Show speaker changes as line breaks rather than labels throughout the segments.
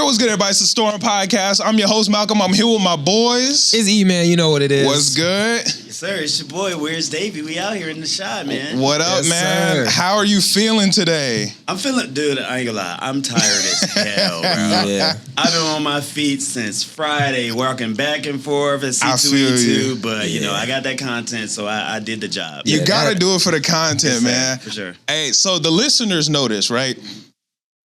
what's good, everybody? It's the Storm Podcast. I'm your host, Malcolm. I'm here with my boys.
It's E-Man, you know what it is.
What's good?
Yes, sir. It's your boy. Where's Davie? We out here in the shot, man.
What up,
Yes,
man?
sir.
How are you feeling today?
I'm feeling, dude, I ain't gonna lie. I'm tired as hell, bro.
Yeah.
I've been on my feet since Friday, working back and forth at
I feel you.
C2E2, but, you know,
Yeah.
I got that content, so I did the job.
You
Yeah,
gotta
that-
do it for the content,
Yes, sir,
man.
for sure.
Hey, so the listeners know this, right?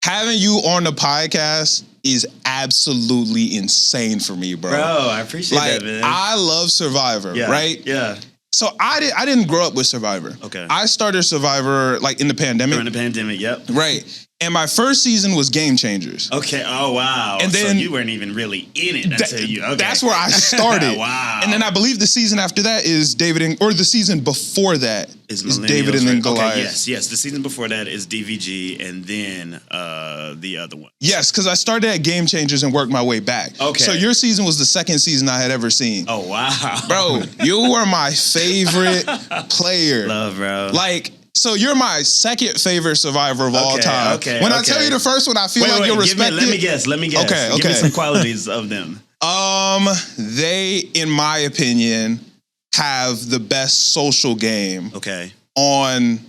Having you on the podcast is absolutely insane for me, bro.
Bro, I appreciate
Like,
that, man.
I love Survivor,
yeah,
right?
Yeah.
So I didn't grow up with Survivor.
Okay.
I started Survivor like in the pandemic.
During the pandemic, yep.
Right. And my first season was Game Changers.
Okay. Oh, wow.
And
so
then-
you weren't even really in it until you. Okay.
That's where I started.
Wow.
And then I believe the season after that is the season before that is David and then
Millennials, right?
Goliath.
Okay, yes. The season before that is DVG, and then the other one.
Yes, because I started at Game Changers and worked my way back.
Okay.
So your season was the second season I had ever seen.
Oh, wow.
Bro, you were my favorite player.
Love, bro.
Like, so you're my second favorite Survivor of all time.
Okay,
When I
okay.
tell you the first one, I feel like you'll respect
Let me
it.
guess.
Okay,
Give
okay.
me some qualities of them.
They, in my opinion, have the best social game
Okay.
on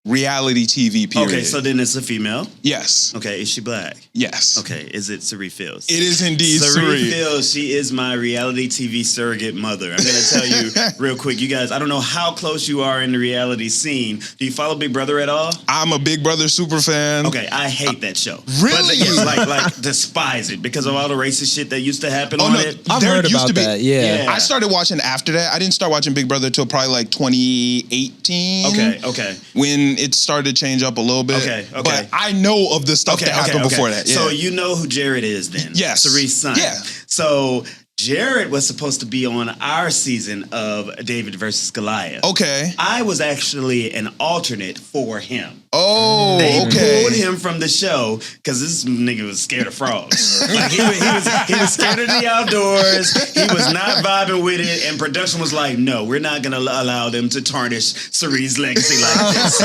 reality TV, period.
Okay, so then it's a female.
Yes.
Okay, is she black?
Yes.
Okay, is it Sari Fields?
It is indeed
Sari
Sari.
Fields, she is my reality TV surrogate mother. I'm going to tell you real quick, you guys, I don't know how close you are in the reality scene. Do you follow Big Brother at all?
I'm a Big Brother super fan.
Okay, I hate that show.
Really?
But yes, like despise it because of all the racist shit that used to happen on
no,
it.
I've
there
heard
used
about
to be-
that, yeah.
Yeah.
I started watching after that. I didn't start watching Big Brother till probably like 2018.
Okay.
When it started to change up a little bit.
Okay.
But I know of the stuff that happened before that. Yeah.
So you know who Jared is then?
Yes.
Sari's son.
Yeah.
So Jared was supposed to be on our season of David versus Goliath.
Okay.
I was actually an alternate for him.
Oh,
They
okay.
pulled him from the show because this nigga was scared of frogs. Like he was scared of the outdoors. He was not vibing with it, and production was like, "No, we're not gonna allow them to tarnish Sari's legacy like this."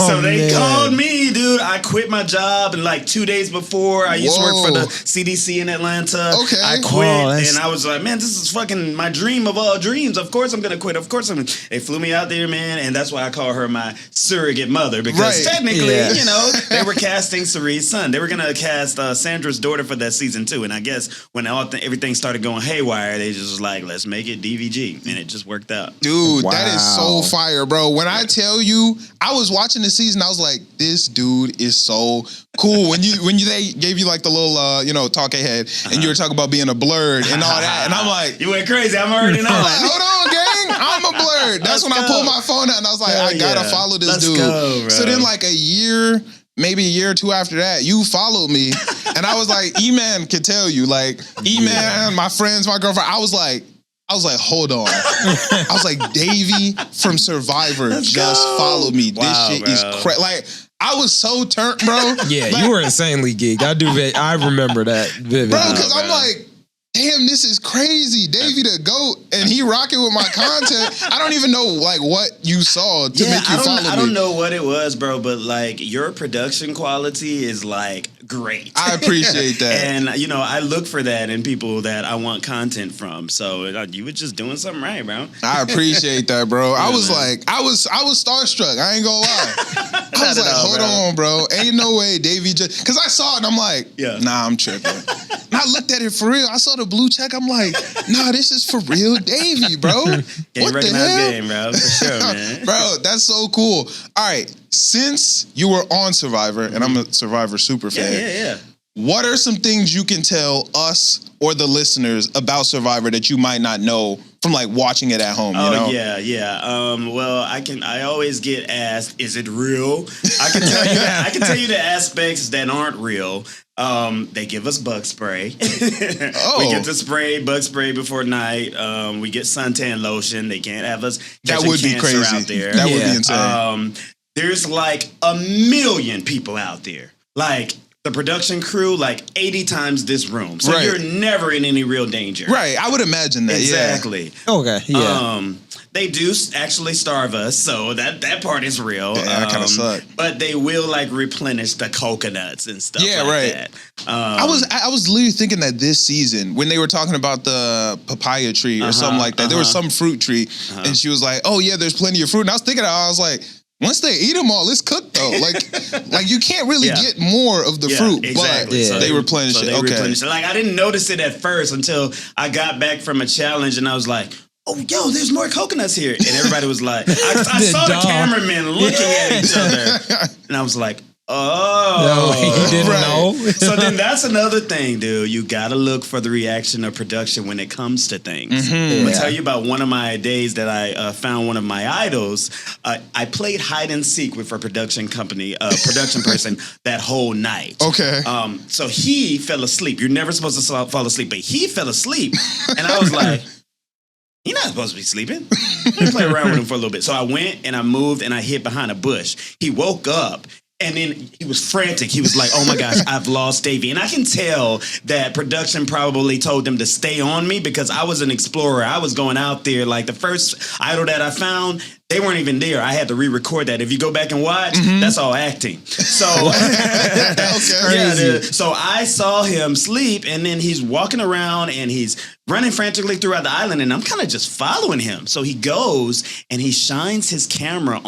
So they called me, dude. I quit my job, and like 2 days before, I used to work for the CDC in Atlanta.
Okay.
I quit,
Oh,
and I was like, "Man, this is fucking my dream of all dreams. Of course I'm gonna quit. Of course They flew me out there, man, and that's why I call her my surrogate mother because
Right.
technically,
Yeah.
you know, they were casting Sari's son. They were gonna cast Sandra's daughter for that season too. And I guess when everything started going haywire, they just was like, let's make it DVG, and it just worked out.
Dude, that is so
Wow.
fire, bro. When I tell you, I was watching the season, I was like, this dude is so cool. When they gave you like the little talking head and you were talking about being a Blerd and all that, and I'm like,
You went crazy. I'm already know.
I'm like, hold on, gang. I'm a Blerd. That's
Let's
when I
go.
pulled my phone out and I was like,
Hell
I gotta
yeah.
follow this
Let's
dude.
go, bro.
So then like maybe a year or two after that, you followed me. And I was like, E-Man could tell you, like, E-Man, my friends, my girlfriend, I was like, hold on. I was like, Davie from Survivor
Let's
just
go.
followed me.
Wow,
This shit is
bro.
crazy. Like, I was so turned, bro.
Yeah,
Like,
you were insanely geeked. I remember that vividly.
bro, because
Wow,
I'm
bro.
like, damn, this is crazy. Davie the GOAT, and he rocking with my content. I don't even know like what you saw to make you follow me.
I don't know what it was, bro, but like your production quality is like great.
I appreciate that.
And you know, I look for that in people that I want content from. So you were just doing something right, bro.
I appreciate that, bro. I was
man.
like, I was starstruck. I ain't gonna lie. I was
Not at
like,
all,
hold
bro.
on, bro. Ain't no way Davie just, because I saw it and I'm like,
Yeah.
nah, I'm tripping. And I looked at it for real. I saw the blue check. I'm like, nah, this is for real Davie, bro.
Game
What the
recognized
hell?
game, bro. For sure, man.
Bro, that's so cool. All right, since you were on Survivor, and I'm a Survivor super fan,
Yeah.
what are some things you can tell us or the listeners about Survivor that you might not know from like watching it at home? You know?
Yeah. Well, I always get asked, "Is it real?" I can tell you the aspects that aren't real. They give us bug spray. We get to spray bug spray before night. We get suntan lotion. They can't have us
That
catching
would be
cancer
crazy.
out there.
That would
Yeah.
be insane.
There's like 1 million people out there. Like the production crew like 80 times this room. So you're never in any real danger.
Right. I would imagine that.
Exactly.
Yeah.
Okay. Yeah.
They do actually starve us, so that part is real.
Yeah, that kind of sucks.
But they will like replenish the coconuts and stuff.
Yeah,
like
right.
That.
I was literally thinking that this season when they were talking about the papaya tree or something like that, there was some fruit tree, and she was like, "Oh yeah, there's plenty of fruit." And I was thinking, I was like, once they eat them all, it's cooked though. Like you can't really get more of the fruit,
exactly.
but they replenish it. Okay.
Like I didn't notice it at first until I got back from a challenge, and I was like, "Oh, yo, there's more coconuts here," and everybody was like, I saw the cameramen looking at each other, and I was like, "Oh,
no, he didn't know."
So then that's another thing, dude. You got to look for the reaction of production when it comes to things. I'm gonna tell you about one of my days that I found one of my idols. I played hide and seek with a production company, production person that whole night.
Okay.
So he fell asleep. You're never supposed to fall asleep, but he fell asleep, and I was like, "You're not supposed to be sleeping." Let me play around with him for a little bit. So I went and I moved and I hid behind a bush. He woke up. And then he was frantic. He was like, "Oh my gosh, I've lost Davie." And I can tell that production probably told them to stay on me because I was an explorer. I was going out there. Like the first idol that I found, they weren't even there. I had to re-record that. If you go back and watch, that's all acting. So, so I saw him sleep, and then he's walking around and he's running frantically throughout the island, and I'm kind of just following him. So he goes and he shines his camera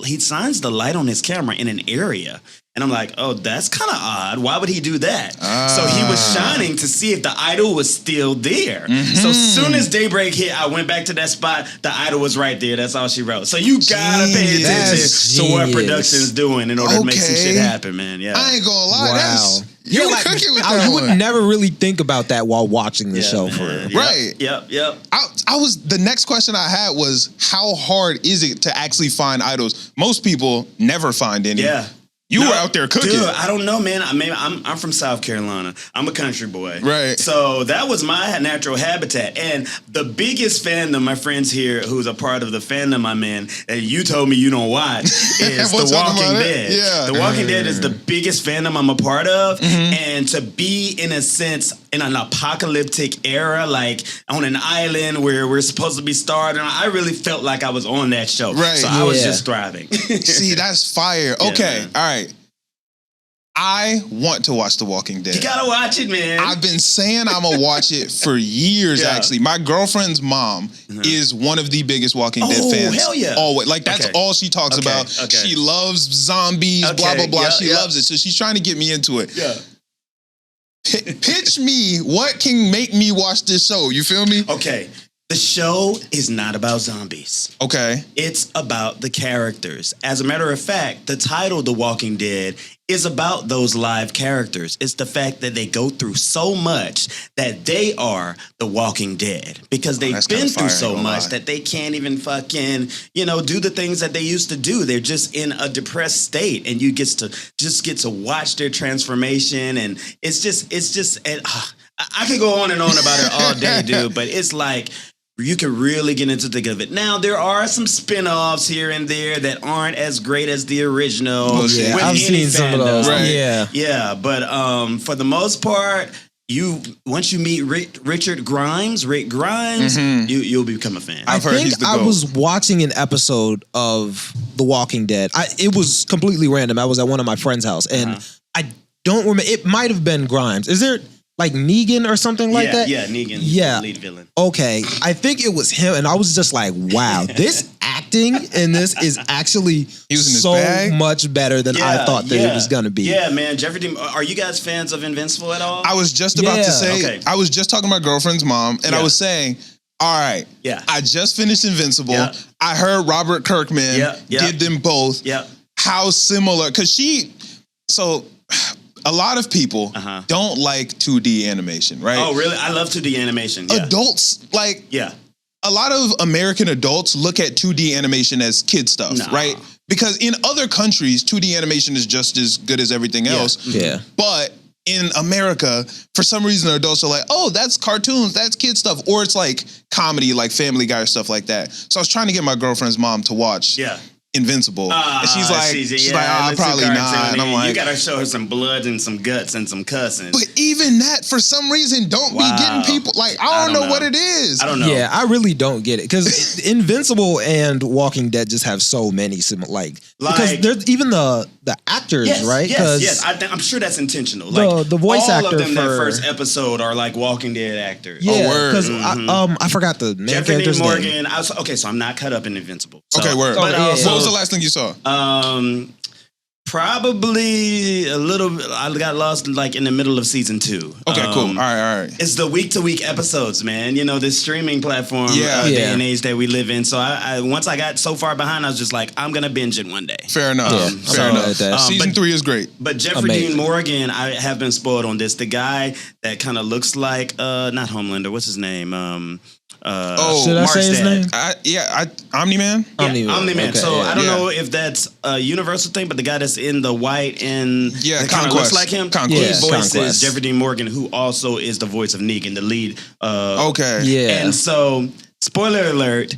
he shines the light on his camera in an area. And I'm like, "Oh, that's kind of odd. Why would he do that?" So he was shining to see if the idol was still there. So as soon as daybreak hit, I went back to that spot. The idol was right there. That's all she wrote. So you gotta pay attention to what production's doing in order to make some shit happen, man. Yeah,
I ain't gonna lie.
Wow.
You're like,
you would never really think about that while watching the show, for real.
Right.
Yep.
I was the next question I had was, how hard is it to actually find idols? Most people never find any.
Yeah.
You were out there cooking.
Dude, I don't know, man. I'm from South Carolina. I'm a country boy.
Right.
So that was my natural habitat. And the biggest fandom, my friends here, who's a part of the fandom I'm in, and you told me you don't watch, is The Walking Dead.
Yeah.
The Walking Dead is the biggest fandom I'm a part of. And to be, in a sense, in an apocalyptic era, like on an island where we're supposed to be starving, I really felt like I was on that show.
Right.
So I was just thriving.
See, that's fire. Okay. All right. I want to watch The Walking Dead.
You gotta watch it, man.
I've been saying I'm gonna watch it for years, actually. My girlfriend's mom is one of the biggest Walking Dead fans.
Oh, hell yeah.
Always. Like, that's all she talks about. She loves zombies, blah, blah, blah. She loves it. So she's trying to get me into it.
Yeah.
Pitch me what can make me watch this show. You feel me?
Okay. The show is not about zombies.
Okay.
It's about the characters. As a matter of fact, the title, The Walking Dead, is about those live characters. It's the fact that they go through so much that they are the Walking Dead because they've been through so much that they can't even fucking, do the things that they used to do. They're just in a depressed state, and you get to watch their transformation, and it's just I could go on and on about it all day, dude, but it's like, you can really get into the thick of it. Now, there are some spin-offs here and there that aren't as great as the original.
Oh, yeah. I've seen some of those. Right.
Yeah, but for the most part, once you meet Rick Grimes, you'll become a fan.
I think I was watching an episode of The Walking Dead. It was completely random. I was at one of my friend's house, and I don't remember. It might have been Grimes. Is there like Negan or something like that?
Yeah, Negan. Yeah, the lead villain.
Okay, I think it was him, and I was just like, wow, this acting in this is actually so much better than I thought that it was going to be.
Yeah, man. Jeffrey Dean, are you guys fans of Invincible at all?
I was just about to say, I was just talking to my girlfriend's mom, and I was saying, all right, I just finished Invincible. I heard Robert Kirkman did them both. How similar, because a lot of people don't like 2D animation, right?
Oh, really? I love 2D animation. Yeah.
Adults, a lot of American adults look at 2D animation as kid stuff, right? Because in other countries, 2D animation is just as good as everything else.
Yeah.
But in America, for some reason, adults are like, oh, that's cartoons, that's kid stuff. Or it's like comedy, like Family Guy or stuff like that. So I was trying to get my girlfriend's mom to watch Invincible. And she's like, probably not. And I'm like,
you gotta show her some blood and some guts and some cussing.
But even that, for some reason, don't be getting people. Like, I don't know what it is.
I don't know.
Yeah, I really don't get it because Invincible and Walking Dead just have so many because there's even the actors, right?
Yes. I'm sure that's intentional. Like
the voice
all
actor
of them
for
that first episode are like Walking Dead actors.
Yeah, because I forgot the main
Jeffrey
character's
Dean Morgan.
name.
So I'm not caught up in Invincible. So,
okay, word.
But,
what was the last thing you saw?
Probably a little. I got lost like in the middle of season 2.
Okay, cool. All right.
It's the week-to-week episodes, man. You know, this streaming platform day and age that we live in. So I once I got so far behind, I was just like, I'm gonna binge it one day.
Fair enough. Fair enough. Season 3 is great.
But Jeffrey Dean Morgan, I have been spoiled on this. The guy that kind of looks like not Homelander. What's his name?
Should I say his name?
Omni-Man?
Omni-Man.
Okay,
so I don't know if that's a universal thing, but the guy that's in the white and kind of looks like him, he voices Jeffrey Dean Morgan, who also is the voice of Negan, the lead. And so, spoiler alert,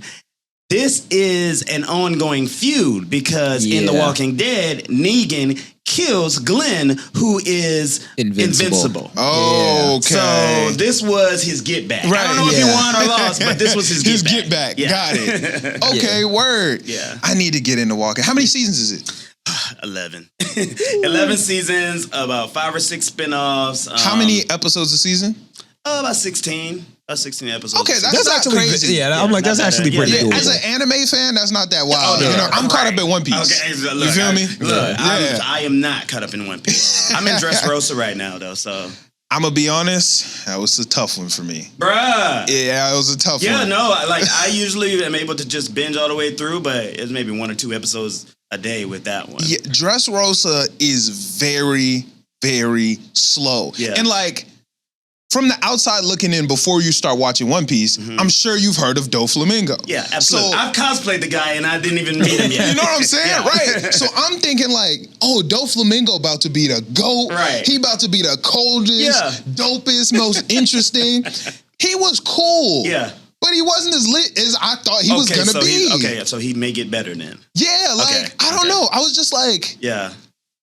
this is an ongoing feud because in The Walking Dead, Negan kills Glenn, who is invincible.
Oh, okay.
So this was his get back. Right. I don't know if he won or lost, but this was his get back.
Yeah. Got it. Okay, word.
Yeah.
I need to get into Walking. How many seasons is it?
11. 11 seasons, about 5 or 6 spinoffs.
How many episodes a season?
About 16. 16 episodes.
Okay, that's actually
crazy. I'm like, that's actually pretty cool.
As an anime fan, that's not that wild. You know, I'm caught up in One Piece. Okay,
look,
you feel me?
Look, I am not caught up in One Piece. I'm in Dressrosa right now, though, so.
I'm gonna be honest, that was a tough one for me.
Bruh.
Yeah, it was a tough one.
Yeah, no, like I usually am able to just binge all the way through, but it's maybe 1 or 2 episodes a day with that one.
Yeah, Dressrosa is very, very slow. Yeah. And like, from the outside looking in before you start watching One Piece, I'm sure you've heard of Doflamingo.
Yeah, absolutely. So, I've cosplayed the guy and I didn't even meet him yet.
You know what I'm saying? Right. So I'm thinking like, oh, Doflamingo about to be the GOAT. Right. He about to be the coldest, dopest, most interesting. He was cool. Yeah. But he wasn't as lit as I thought he was going to be.
So he may get better then.
Yeah, like, I don't know. I was just like...
Yeah.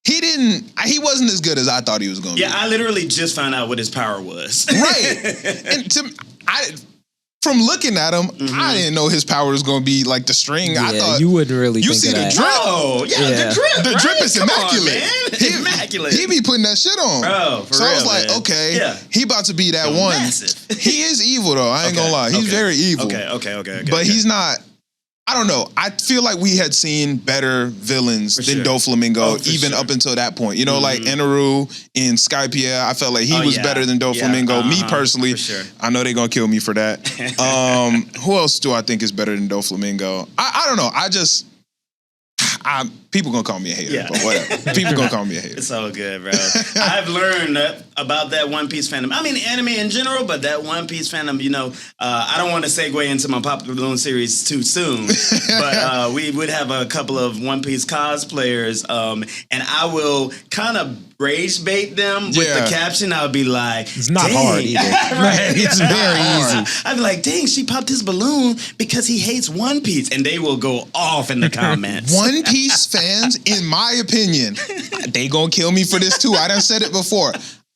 He wasn't as good as I thought he was going to be.
Yeah, I literally just found out what his power was.
Right. And from looking at him, I didn't know his power was going to be like the string.
Yeah,
I thought
you wouldn't really
you
think
see
of
the
that.
drip.
Oh, the drip
is immaculate.
Immaculate.
He be putting that shit on.
Bro, for
so
real,
I was like, okay, he about to be that one.
Massive.
He is evil though. I ain't gonna lie. He's very evil.
Okay.
But he's not. I don't know. I feel like we had seen better villains than Doflamingo even up until that point. You know, like Eneru in Skypiea, I felt like he was better than Doflamingo. Me personally, I know they're going to kill me for that. Who else do I think is better than Doflamingo? I don't know. People gonna call me a hater, but whatever. People gonna call me a hater.
It's all good, bro. I've learned about that One Piece fandom. I mean, anime in general, but that One Piece fandom, you know, I don't want to segue into my Pop the Balloon series too soon, but we would have a couple of One Piece cosplayers, and I will kind of rage bait them with the caption. I would be like,
it's not hard either. Right? It's very easy.
I'd be like, dang, she popped his balloon because he hates One Piece, and they will go off in the comments.
One Piece fans, in my opinion, they gonna kill me for this too. I done said it before.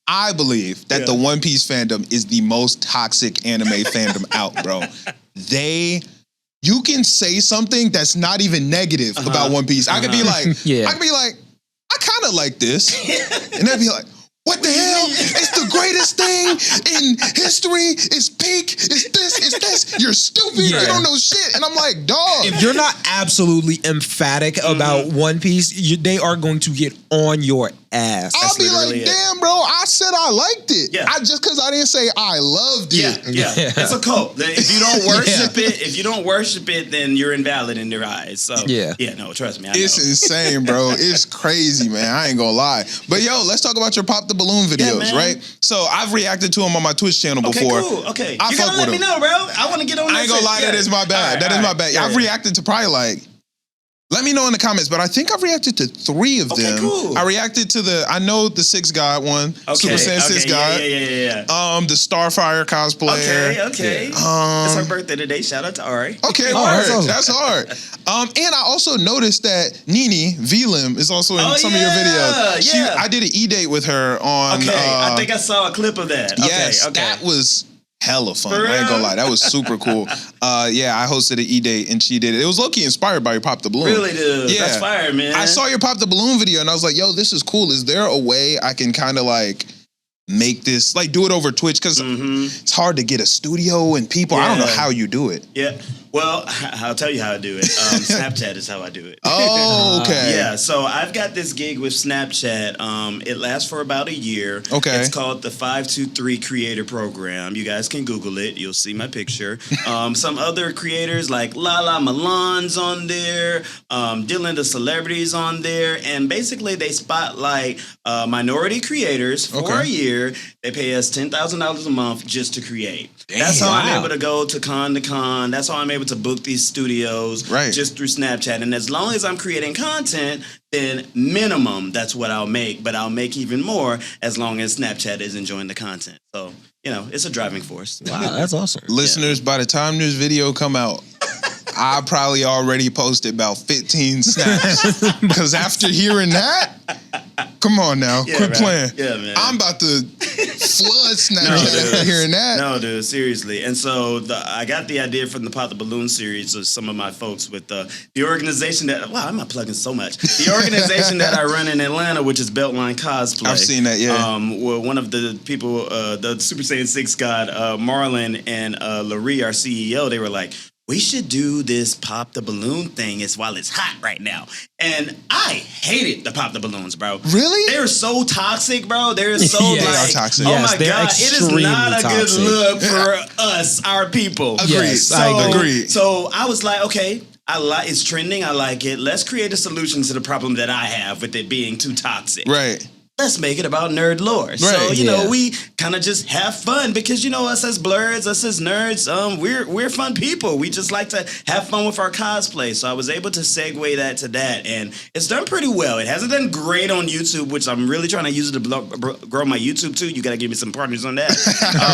I believe that the One Piece fandom is the most toxic anime fandom out, bro. You can say something that's not even negative about One Piece. I could be like, I kind of like this. And they'd be like, what the hell? It's the greatest thing in history. It's peak. It's this. It's this. You're stupid. You don't know shit. And I'm like, dog.
If you're not absolutely emphatic about One Piece, they are going to get on your ass.
I'll be like, damn, bro, I said I liked it. Yeah. Just because I didn't say I loved it.
Yeah. It's a cult. If you don't worship it, then you're invalid in their eyes. So no, trust me.
It's insane, bro. It's crazy, man. I ain't gonna lie. But yo, let's talk about your Pop the Balloon videos, right? So I've reacted to them on my Twitch channel before.
Cool. Okay, you gotta let me know, bro. I want to get on.
I ain't gonna lie, that is my bad. That is my bad. I've reacted to probably like Let me know in the comments, but I think I've reacted to 3 of them.
Cool.
I reacted to I know the 6 God one. Super Saiyan 6 God.
Yeah.
The Starfire cosplayer.
Okay. It's her birthday today. Shout out to Ari.
Okay, that's hard. And I also noticed that Nini Velim is also in some of your videos.
Yeah.
I did an E-date with her on.
Okay, I think I saw a clip of that.
Yes,
okay.
that was hella fun. I ain't gonna lie, that was super cool. I hosted an E-Date and she did it. It was low-key inspired by your Pop the Balloon.
Really, dude? Yeah. That's fire, man.
I saw your Pop the Balloon video and I was like, yo, this is cool. Is there a way I can kind of like make this, like do it over Twitch? Because it's hard to get a studio and people. I don't know how you do it.
Yeah. Well, I'll tell you how I do it. Snapchat is how I do it.
Oh, okay.
Yeah, so I've got this gig with Snapchat. It lasts for about a year.
Okay.
It's called the 523 Creator Program. You guys can Google it. You'll see my picture. Some other creators like Lala Milan's on there, Dylan the Celebrity's on there, and basically they spotlight minority creators for a year. They pay us $10,000 a month just to create.
Damn,
that's how I'm able to go to con to con. That's how I'm able to book these studios just through Snapchat. And as long as I'm creating content, then minimum, that's what I'll make. But I'll make even more as long as Snapchat is enjoying the content. So, it's a driving force.
Wow, that's awesome.
Listeners, by the time this video come out, I probably already posted about 15 snaps. Because after hearing that, come on now, quit playing.
Yeah, man.
I'm about to flood Snapchat after hearing that.
No, dude, seriously. And so I got the idea from the Pop the Balloon series of some of my folks with the organization that, wow, I'm not plugging so much. The organization that I run in Atlanta, which is Beltline Cosplay.
I've seen that, yeah.
Well, one of the people, the Super Saiyan 6 God, Marlon and Larry, our CEO, they were like, we should do this Pop the Balloon thing while it's hot right now. And I hated the Pop the Balloons, bro.
Really?
They're so toxic, bro. They're so
they are toxic.
Oh
Yes,
my
they're
God. It is not a
toxic.
good look for us, our people.
Agreed.
Yes, I
agree.
So I was like, okay, it's trending. I like it. Let's create a solution to the problem that I have with it being too toxic.
Right.
Let's make it about nerd lore.
Right.
So, you know, we kind of just have fun because, us as Blerds, us as nerds, we're fun people. We just like to have fun with our cosplay. So I was able to segue that to that. And it's done pretty well. It hasn't done great on YouTube, which I'm really trying to use it to grow my YouTube too. You got to give me some partners on that.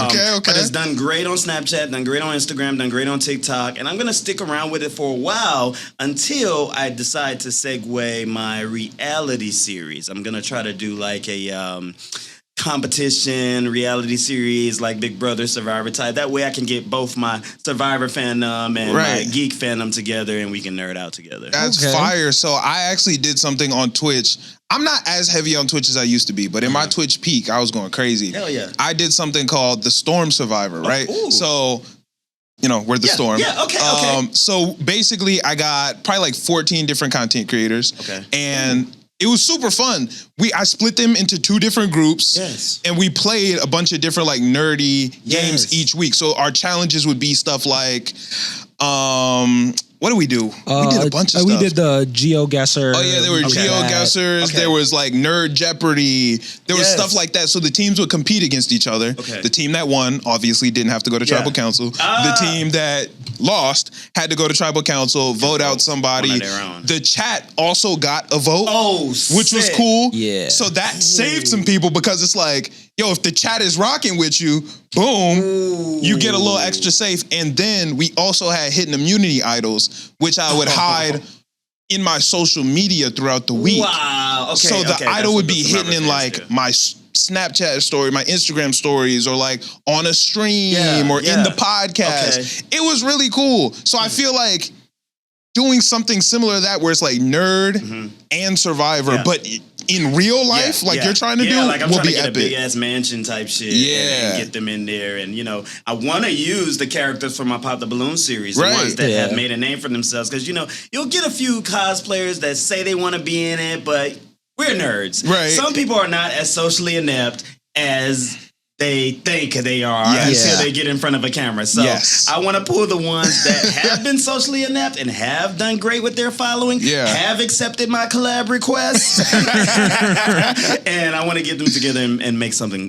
Okay.
But it's done great on Snapchat, done great on Instagram, done great on TikTok. And I'm going to stick around with it for a while until I decide to segue my reality series. I'm going to try to do like a competition reality series like Big Brother Survivor type. That way I can get both my Survivor fandom and my Geek fandom together and we can nerd out together.
That's fire. So I actually did something on Twitch. I'm not as heavy on Twitch as I used to be, but in my Twitch peak, I was going crazy.
Hell yeah.
I did something called the Storm Survivor, right? So, we're the Storm.
Yeah, okay.
So basically I got probably like 14 different content creators.
Okay.
And it was super fun. I split them into 2 different groups.
Yes.
And we played a bunch of different like nerdy games each week. So our challenges would be stuff like, what do? We did a bunch of stuff.
We did the GeoGuessr.
Oh yeah, there were GeoGuessers.
Okay.
There was like Nerd Jeopardy. There was stuff like that. So the teams would compete against each other.
Okay.
The team that won obviously didn't have to go to Tribal Council. The team that lost had to go to Tribal Council, vote out somebody. The chat also got a vote, which was cool.
Yeah.
So that saved some people because it's like, yo, if the chat is rocking with you, boom, you get a little extra safe. And then we also had hidden immunity idols, which I would hide in my social media throughout the week.
Wow. Okay.
So the idol would be hidden in like my Snapchat story, my Instagram stories, or like on a stream or in the podcast. It was really cool. So I feel like doing something similar to that where it's like nerd and Survivor, but in real life, you're trying to do,
like I'm
will
trying
be
to get
epic.
a big ass mansion type shit, and get them in there, and I want to use the characters from my Pop the Balloon series, the ones that have made a name for themselves, because you'll get a few cosplayers that say they want to be in it, but we're nerds.
Right.
Some people are not as socially inept as they think they are
Yes.
until they get in front of a camera. So
Yes.
I want to pull the ones that have been socially inept and have done great with their following, have accepted my collab requests, and I want to get them together and make something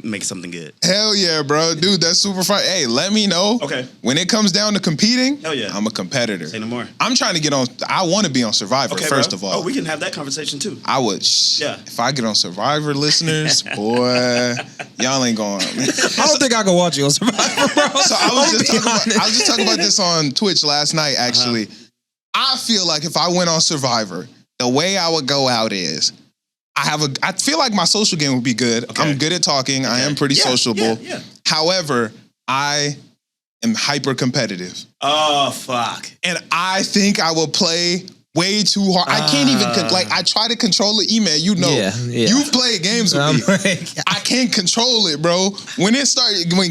good.
Hell yeah, bro. Dude, that's super fun. Hey, let me know.
Okay.
When it comes down to competing,
Hell yeah.
I'm a competitor.
Say no more.
I'm trying to get on, I want to be on Survivor, first of all.
Oh, we can have that conversation too.
I would, if I get on Survivor, listeners, boy, y'all ain't going.
I don't think I can watch you on Survivor, bro.
So I was just talking about this on Twitch last night, actually. I feel like if I went on Survivor, the way I would go out is, I feel like my social game would be good. Okay. I'm good at talking. I am pretty sociable. However, I am hyper competitive.
Oh, fuck.
And I think I will play way too hard. I can't even, I try to control the email. You know, you've played games with me. I can't control it, bro. When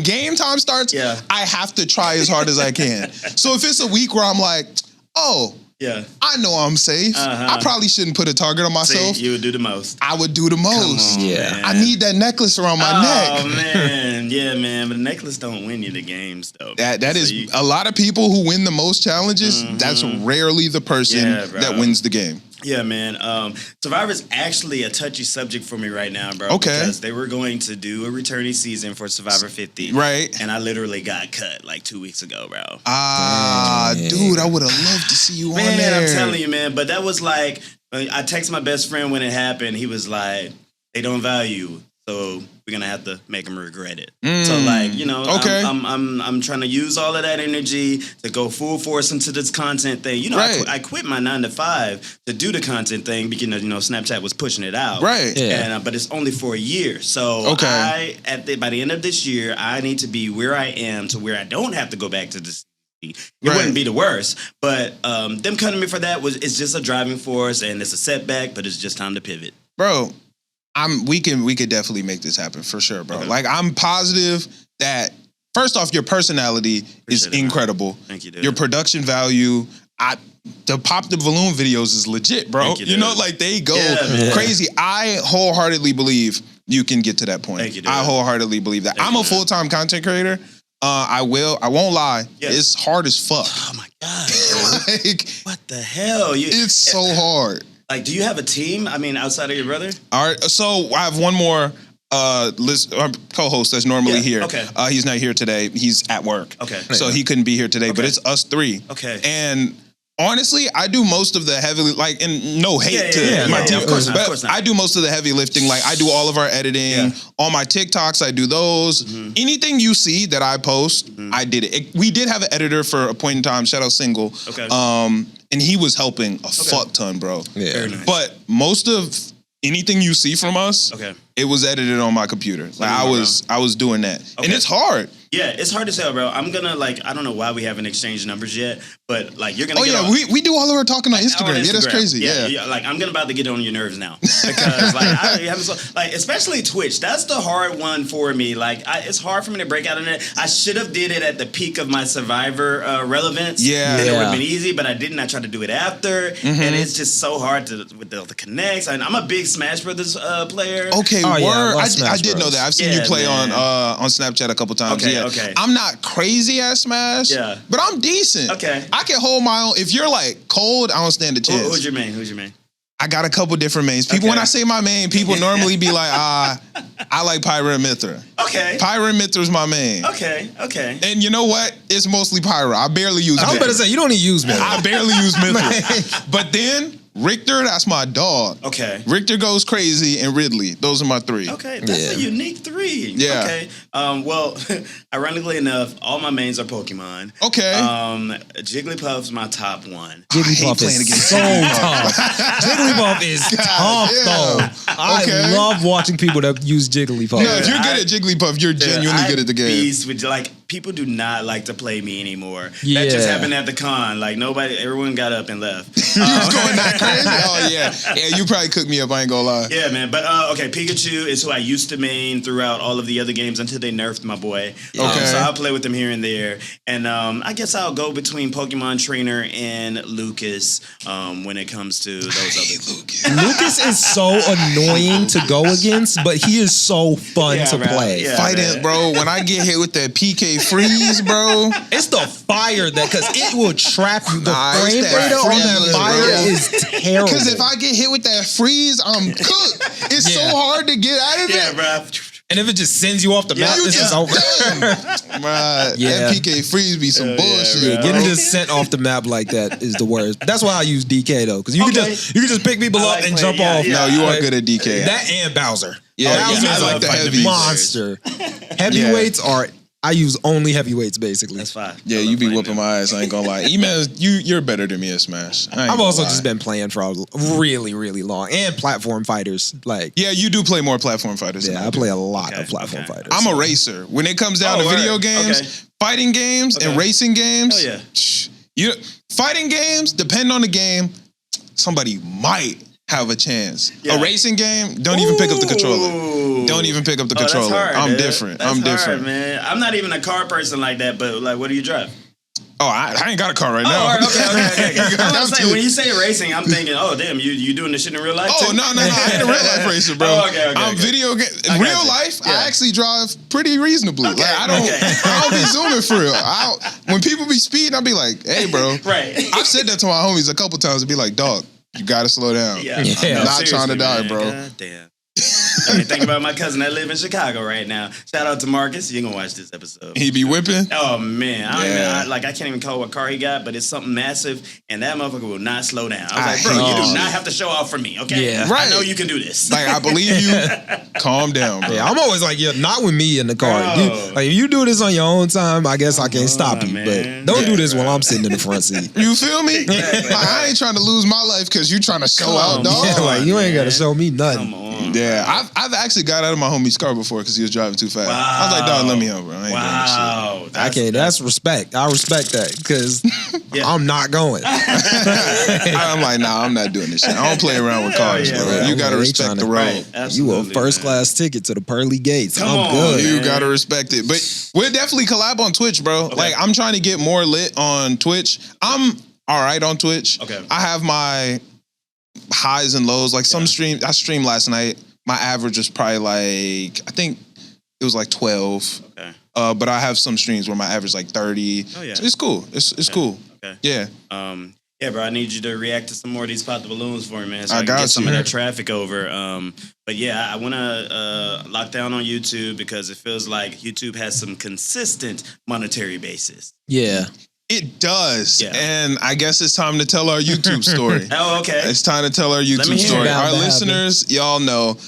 game time starts, I have to try as hard as I can. So if it's a week where I'm like, oh, I know I'm safe. I probably shouldn't put a target on myself.
See, you would do the most.
I would do the most.
Come on, man.
I need that necklace around my neck.
Oh, man. Yeah, man. But the necklace don't win you the games, though.
That is a lot of people who win the most challenges. That's rarely the person that wins the game.
Yeah, man. Survivor's actually a touchy subject for me right now, bro.
Okay.
Because they were going to do a returning season for Survivor 50.
Right.
And I literally got cut like 2 weeks ago, bro.
Dude, I would have loved to see you on there.
Man, I'm telling you, man. But that was like, I texted my best friend when it happened. He was like, they don't value you. So we're gonna have to make them regret it. So like, you know, I'm trying to use all of that energy to go full force into this content thing. You know, I quit my 9 to 5 to do the content thing because you know Snapchat was pushing it out.
Right.
Yeah. And but it's only for a year. So by the end of this year, I need to be where I am to where I don't have to go back to this. It wouldn't be the worst, but them cutting me for that it's just a driving force and it's a setback, but it's just time to pivot,
bro. We could definitely make this happen for sure, bro. Like I'm positive that first off, your personality is incredible.
Thank you, dude.
Your production value, the Pop the Balloon videos is legit, bro. You know, like they go crazy. I wholeheartedly believe you can get to that point.
Thank you, dude.
I wholeheartedly believe that. I'm a full-time content creator. I won't lie. It's hard as fuck.
Oh my God.
Like,
what the hell?
It's so hard.
Like, do you have a team? I mean, outside of your brother?
All right. So I have one more co-host that's normally here.
Okay.
He's not here today. He's at work.
Okay.
So he couldn't be here today, but it's us three.
Okay.
And honestly, I do most of the heavy, like, and no hate to my team.
Of course not, of course not.
I do most of the heavy lifting. Like, I do all of our editing. All my TikToks, I do those. Anything you see that I post, I did it. We did have an editor for a point in time, shout out Single.
Okay.
And he was helping a fuck ton, bro.
Yeah.
Very nice.
But most of anything you see from us, it was edited on my computer. Like I was doing that. And it's hard.
Yeah, it's hard to tell, bro. I'm gonna I don't know why we haven't exchanged numbers yet, but like you're gonna.
Oh yeah, we do all of our talking on Instagram. Yeah, that's crazy.
Yeah. Like I'm about to get on your nerves now because especially Twitch. That's the hard one for me. Like it's hard for me to break out in it. I should have did it at the peak of my Survivor relevance.
Yeah,
then it would have been easy, but I didn't. I tried to do it after, and it's just so hard with the connects. I'm a big Smash Brothers player.
Okay, I did know that. I've seen you play on Snapchat a couple times.
Okay.
I'm not crazy at Smash. But I'm decent.
Okay.
I can hold my own. If you're like cold, I don't stand a chance.
Who's your main?
I got a couple different mains. People, when I say my main, people normally be like, I like Pyra and Mithra.
Okay.
Pyra and Mithra's my main.
Okay.
And you know what? It's mostly Pyra. I barely use Mithra.
I was about to say, you don't even use Mithra.
I barely use Mithra. But then Richter, that's my dog.
Okay.
Richter goes crazy and Ridley. Those are my three.
Okay, that's a unique three.
Yeah.
Okay. Well, ironically enough, all my mains are Pokemon.
Okay.
Jigglypuff's my top one.
Jigglypuff is so tough. Jigglypuff is tough, though. I love watching people that use Jigglypuff.
No, if you're good at Jigglypuff, you're genuinely good at the game.
Beast with people do not like to play me anymore. That just happened at the con. Like everyone got up and left.
You was going that crazy? Oh yeah, you probably cooked me up. I ain't gonna lie.
Yeah, man. But okay, Pikachu is who I used to main throughout all of the other games until they nerfed my boy.
Okay.
So I'll play with him here and there, and I guess I'll go between Pokemon Trainer and Lucas when it comes to those other.
Lucas is so annoying to go against, but he is so fun to play.
Yeah,
Fighting, bro. When I get hit with that PK freeze, bro,
it's the fire because it will trap you. The frame
it's
rate
that
on that
freeze,
fire
bro.
is terrible.
because if I get hit with that freeze, I'm cooked. It's so hard to get out of it.
Yeah, bro.
and if it just sends you off the map,
You
it's just
just
over.
Right. That PK freeze be some bullshit.
Yeah,
bro.
getting just sent off the map like that is the worst. That's why I use DK though, because you can just pick people up and jump off.
No, you are good at DK.
That and Bowser.
Yeah,
Bowser
I
is
like
like
the
a
heavies.
monster. Heavyweights are. I use only heavyweights basically.
That's fine.
Yeah, you be whooping my ass. I ain't gonna lie. E-man, you're better than me at Smash.
I've also just been playing for a really, really long and platform fighters. Like,
Yeah, you do play more platform fighters.
yeah,
than
I
do.
play a lot of platform fighters.
I'm a racer. When it comes down to
word.
video games,
Okay.
fighting games, and racing games,
Oh, yeah.
you fighting games depend on the game. Somebody might have a chance.
Yeah.
A racing game, don't even pick up the controller.
Ooh.
Don't even pick up the
That's
controller.
hard,
I'm
dude.
different.
That's
I'm different.
hard, man. I'm not even a car person like that, but like, what do you drive?
Oh, I ain't got a car right
Oh,
now.
all right, okay.
You
I
have
was
to.
saying, when you say racing, I'm thinking, oh, damn, you doing this shit in real life?
Oh
too?
no! I ain't a real life racer, bro.
Oh, okay,
I'm
okay.
video game.
I
In
got
real
you.
life,
Yeah.
I actually drive pretty reasonably.
Okay,
Like I don't,
okay.
I don't be zooming for real. When people be speeding, I'll be like, "Hey, bro."
Right.
I've said that to my homies a couple times. To be like, "Dog, you gotta slow down."
Yeah,
Yeah.
I'm
Not trying to die,
man.
bro.
God damn. I mean, think about my cousin that live in Chicago right now. Shout out to Marcus. You're gonna watch this episode.
He be whipping.
Oh man,
Yeah.
I can't even call what car he got, but it's something massive, and that motherfucker will not slow down. I was
I
like, bro,
hate
you do
that
not
shit.
have to show off for me, okay?
Yeah.
Right.
I know you can do this.
Like I believe you. Calm down, bro.
Yeah, I'm always like, yeah, not with me in the car.
Bro.
If you do this on your own time, I guess I can't stop you.
man.
But don't do
Yeah,
this
bro.
while I'm sitting in the front seat.
You feel me?
Exactly,
Like, I ain't trying to lose my life because you trying to show out, dog.
Yeah, like you ain't got to show me nothing.
Come on.
Yeah, I've actually got out of my homie's car before because he was driving too fast. I was like, dog, let me help, bro. I ain't
Wow.
That's respect. I respect that because
Yeah.
I'm not going.
doing shit. I'm like, nah, I'm not doing this shit. I don't play around with cars,
yeah,
bro.
right.
You gotta
They
respect the
tryna-
road.
Right.
You a
Absolutely,
first
man.
class ticket to the pearly gates.
Come
I'm
on,
good.
man.
You gotta respect it. But we'll definitely collab on Twitch, bro. Like, I'm trying to get more lit on Twitch. I'm all right on Twitch.
Okay.
I have my highs and lows. Like some streams, I streamed last night. My average was probably like, I think it was like 12.
Okay.
But I have some streams where my average is like 30.
Oh, yeah.
So it's cool. It's cool.
Okay.
Yeah.
Yeah, bro, I need you to react to some more of these pop the balloons for me, man, so
I
I can
got
get some
you.
of that traffic over. But yeah, I want to lock down on YouTube because it feels like YouTube has some consistent monetary basis.
Yeah.
It does.
Yeah.
And I guess it's time to tell our YouTube story.
Oh, okay.
It's time to tell our
me
YouTube
hear
story.
it.
Our
Bound to
listeners, y'all know,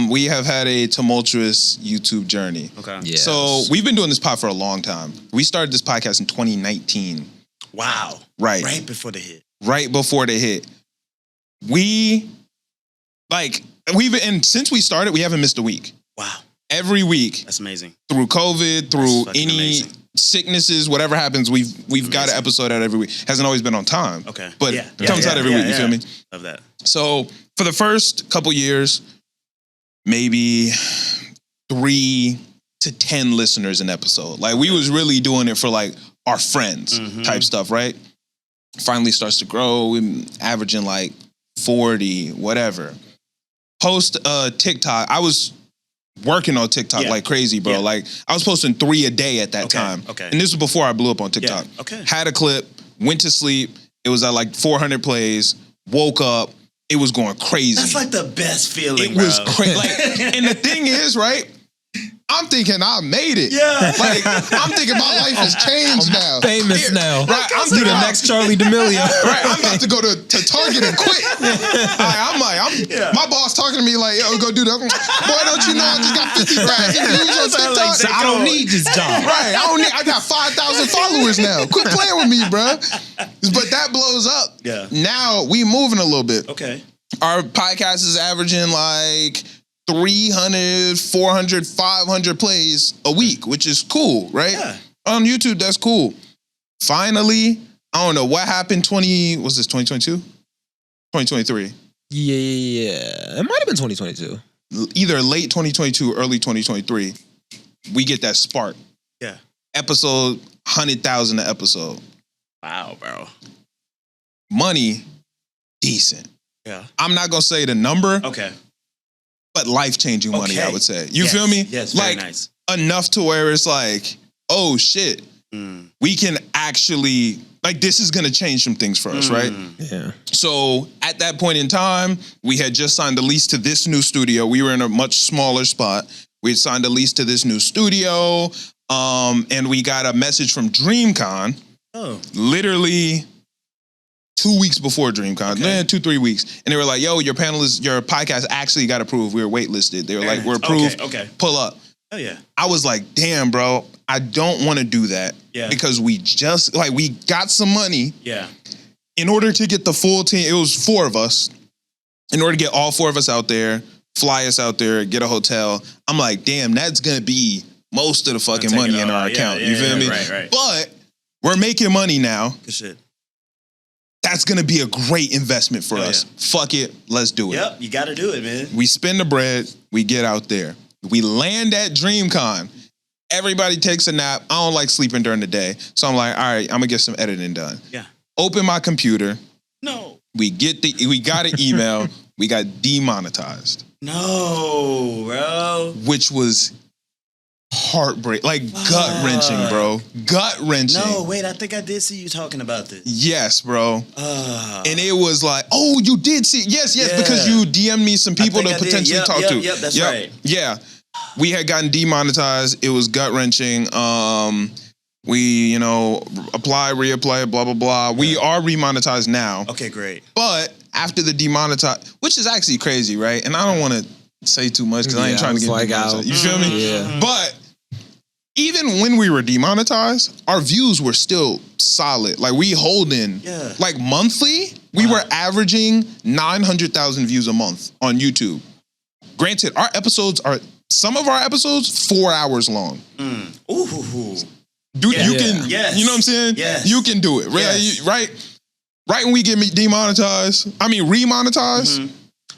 we have had a tumultuous YouTube journey.
Okay.
Yeah.
So we've been doing this pod for a long time. We started this podcast in 2019.
Wow.
Right.
Right before the hit.
Right before the hit. And since we started, we haven't missed a week.
Wow.
Every week,
That's amazing.
through COVID, through
fucking
any
amazing.
sicknesses, whatever happens, we've got an episode out every week. Hasn't always been on time.
Okay.
But
Yeah.
it comes out every week, you feel me?
Love that.
So for the first couple years, maybe 3 to 10 listeners an episode. Like we was really doing it for like our friends type stuff, right? Finally starts to grow. We're averaging like 40, whatever. Post TikTok. I was working on TikTok like crazy, bro.
Yeah.
Like I was posting 3 a day at that
Okay,
time.
okay.
And this was before I blew up on TikTok.
Yeah, okay.
Had a clip, went to sleep. It was at like 400 plays. Woke up. It was going crazy.
That's like the best feeling,
It was
bro.
crazy. Like, and the thing is, right? I'm thinking I made it.
Yeah.
Like I'm thinking my life has changed now.
Famous now.
Right. I'm
See
thinking
the next Charlie D'Amelio.
Right, I'm about to go to Target and quit. My boss talking to me like, yo, go do that. Boy, don't you know I just got 50,000 views on TikTok?
So I don't need this job.
Right, I got 5,000 followers now. Quit playing with me, bro. But that blows up.
Yeah.
Now we moving a little bit.
Okay.
Our podcast is averaging like 300, 400, 500 plays a week, which is cool, right?
Yeah.
on YouTube. That's cool. Finally, I don't know what happened. Was this 2022? 2023.
Yeah. It might have been 2022.
Either late 2022, early 2023. We get that spark.
Yeah.
Episode 100,000 an episode.
Wow, bro.
Money, decent.
Yeah.
I'm not gonna say the number.
Okay.
But life-changing money, I would say. You feel me?
Yes,
like,
very nice.
Enough to where it's like, oh shit, we can actually, like, this is gonna change some things for us, right?
Yeah.
So at that point in time, we had just signed the lease to this new studio. We were in a much smaller spot. We had signed a lease to this new studio, and we got a message from DreamCon.
Oh.
Literally 2 weeks before DreamCon, 2-3 weeks, and they were like, "Yo, your podcast actually got approved. We were waitlisted." They were like, "We're approved.
Okay.
Pull up."
Oh yeah.
I was like, "Damn, bro, I don't want to do that because we just we got some money.
Yeah.
In order to get the full team, it was 4 of us. In order to get all 4 of us out there, fly us out there, get a hotel. I'm like, damn, that's gonna be most of the fucking money in our account. You feel me?
Right.
But we're making money now.
Good shit.
That's gonna be a great investment for us. Yeah. Fuck it, let's do it.
Yep, you gotta do it, man.
We spend the bread, we get out there. We land at DreamCon. Everybody takes a nap. I don't like sleeping during the day. So I'm like, all right, I'm gonna get some editing done.
Yeah.
Open my computer.
No.
We got an email. We got demonetized.
No, bro.
Which was heartbreak, gut-wrenching, bro. Gut-wrenching.
No, wait, I think I did see you talking about this.
Yes, bro. And it was like, oh, you did see. Yes, because you DM'd me some people to potentially talk to.
Yep, that's right.
Yeah. We had gotten demonetized. It was gut-wrenching. We, apply, reapply, blah, blah, blah. We are remonetized now.
Okay, great.
But after the demonetized, which is actually crazy, right? And I don't want to say too much because I ain't trying to get demonetized. You feel me?
Yeah.
But even when we were demonetized, our views were still solid. Like, we holding, like, monthly, we were averaging 900,000 views a month on YouTube. Granted, some of our episodes 4 hours long.
Ooh.
Dude, you can, you know what I'm saying?
Yes.
You can do it, right? Right when we get remonetized.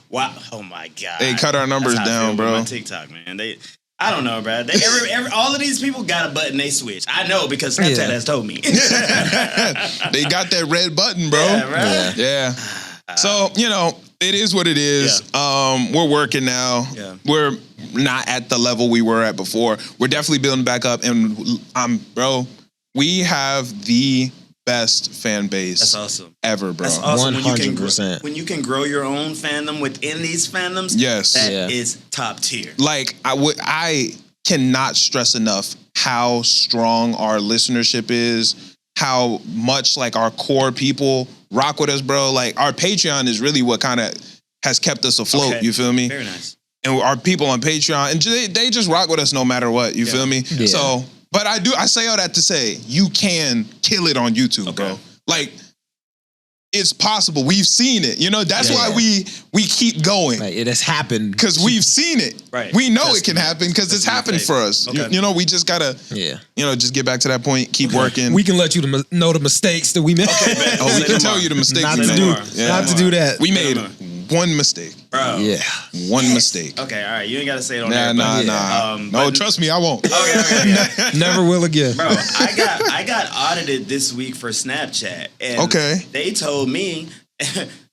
Wow! Oh my god!
They cut our numbers down, bro.
My TikTok, man. I don't know, bro. All of these people got a button they switch. I know because Snapchat has told me.
They got that red button, bro.
Yeah, right?
Yeah. So, it is what it is. Yeah. We're working now. Yeah. We're not at the level we were at before. We're definitely building back up. And we have the best fan base.
That's awesome.
Ever, bro.
That's awesome.
100%.
When you can grow your own fandom within these fandoms, that is top tier.
Like, I cannot stress enough how strong our listenership is, how much like our core people rock with us, bro. Like, our Patreon is really what kind of has kept us afloat. Okay. You feel me?
Very nice.
And our people on Patreon, and they just rock with us no matter what. You feel me? Yeah. So, but I say all that to say, you can kill it on YouTube, bro. Like, it's possible. We've seen it. That's why we keep going.
Right. It has happened.
Because we've seen it.
Right.
We know it can happen because it's happened for us. Okay. We just gotta, just get back to that point, keep working.
We can let you know the mistakes that we made.
Okay, we can tell you the mistakes
not
we made.
Not to do that.
We made one mistake.
Bro.
Yeah.
One mistake.
Okay, all right. You ain't got to say it on there.
Nah. No, trust me, I won't.
Okay.
Never will again.
Bro, I got audited this week for Snapchat. And they told me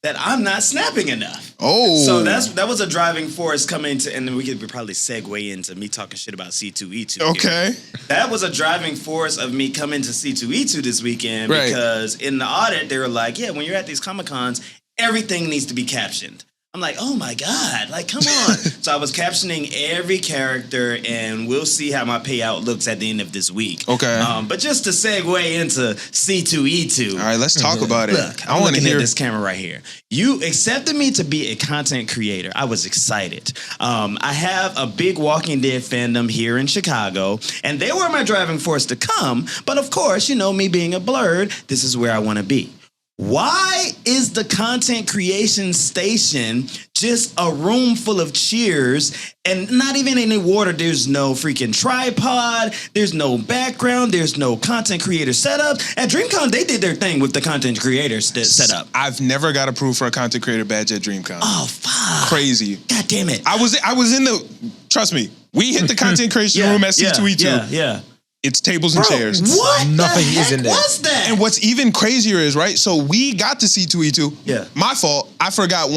that I'm not snapping enough.
Oh.
So that was a driving force coming to, and then we could probably segue into me talking shit about C2E2.
Okay.
That was a driving force of me coming to C2E2 this weekend because in the audit, they were like, when you're at these Comic-Cons, everything needs to be captioned. I'm like, oh my God, like, come on. So I was captioning every character, and we'll see how my payout looks at the end of this week.
Okay.
But just to segue into C2E2.
All right, let's talk about it.
Look, I'm looking at this camera right here. You accepted me to be a content creator. I was excited. I have a big Walking Dead fandom here in Chicago, and they were my driving force to come. But of course, me being a Blerd, this is where I want to be. Why is the content creation station just a room full of cheers and not even any water. There's no freaking tripod. There's no background. There's no content creator setup. At DreamCon, they did their thing with the content creators setup.
I've never got approved for a content creator badge at DreamCon.
Oh, fuck.
Crazy.
God damn it.
I was in the, trust me, we hit the content creation room at C2E2.
Yeah.
It's tables and chairs.
What
Nothing
the heck
is in there.
was that?
And what's even crazier is, right, so we got to C2E2.
Yeah.
My fault. I forgot a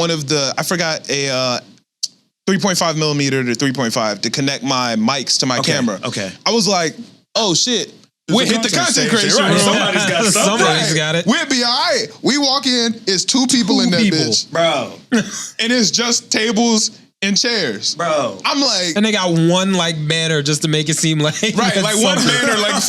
3.5 millimeter to 3.5 to connect my mics to my camera.
Okay.
I was like, oh shit. We hit the content creation room.
Right. Somebody's got something.
Somebody's got it.
We'll be all right. We walk in, it's two people in that bitch.
Bro.
And it's just tables and chairs.
Bro.
I'm like,
And they got one like banner just to make it seem like
right,
that's
like one
something.
banner, like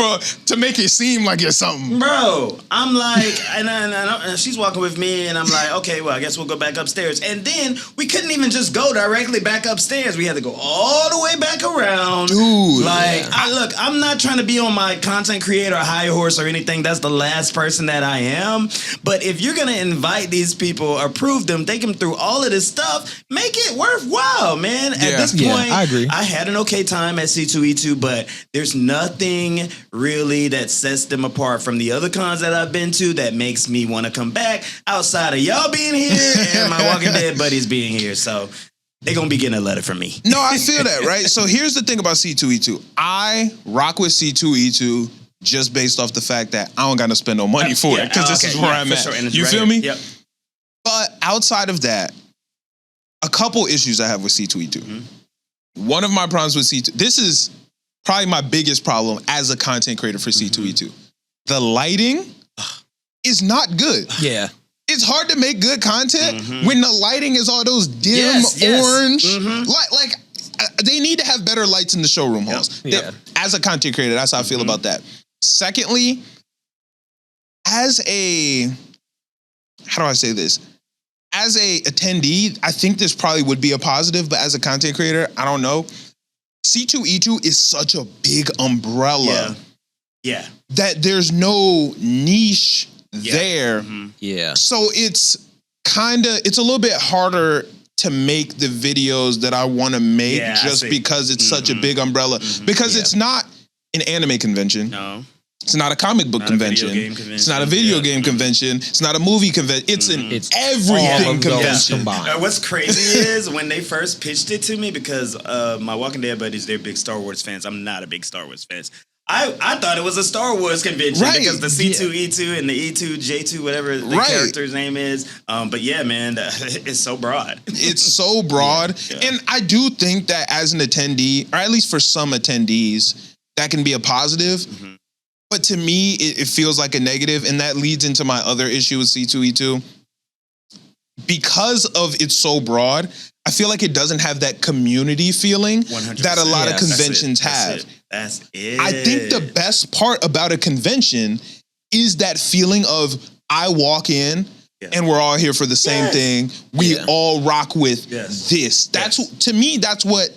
to make it seem like it's something.
Bro, I'm like, and she's walking with me, and I'm like, okay, well, I guess we'll go back upstairs. And then we couldn't even just go directly back upstairs. We had to go all the way back around.
Dude.
Like, I'm not trying to be on my content creator high horse or anything. That's the last person that I am. But if you're going to invite these people, approve them, take them through all of this stuff, make it worthwhile, man. At this point,
I agree.
I had an okay time at C2E2, but there's nothing really that sets them apart from the other cons that I've been to that makes me want to come back outside of y'all being here and my Walking Dead buddies being here. So they're going to be getting a letter from me.
No, I feel that, right? So here's the thing about C2E2. I rock with C2E2 just based off the fact that I don't got to spend no money for it, because this is where I'm at.
Sure.
You feel me?
Yep.
But outside of that, a couple issues I have with C2E2. Mm-hmm. One of my problems with C2, this is probably my biggest problem as a content creator for C2E2. Mm-hmm. The lighting is not good.
Yeah.
It's hard to make good content when the lighting is all those dim orange. Like they need to have better lights in the showroom halls.
Yeah.
As a content creator, that's how I feel about that. Secondly, as a, how do I say this? As a attendee, I think this probably would be a positive, but as a content creator, I don't know. C2E2 is such a big umbrella that there's no niche there.
Yeah.
So it's a little bit harder to make the videos that I want to make just because it's such a big umbrella. Because it's not an anime convention.
No.
It's not a comic book convention. It's not a video game convention. It's not a movie convention. It's an everything convention.
What's crazy is when they first pitched it to me, because my Walking Dead buddies, they're big Star Wars fans. I'm not a big Star Wars fan. I thought it was a Star Wars convention because the C2E2 and the E2J2, whatever the character's name is. But yeah, man, it's so broad.
It's so broad. And I do think that as an attendee, or at least for some attendees, that can be a positive. But to me, it feels like a negative, and that leads into my other issue with C2E2. Because of it's so broad, I feel like it doesn't have that community feeling 100%. That a lot of conventions have.
That's it.
I think the best part about a convention is that feeling of I walk in and we're all here for the same thing. We all rock with this. That's to me, that's what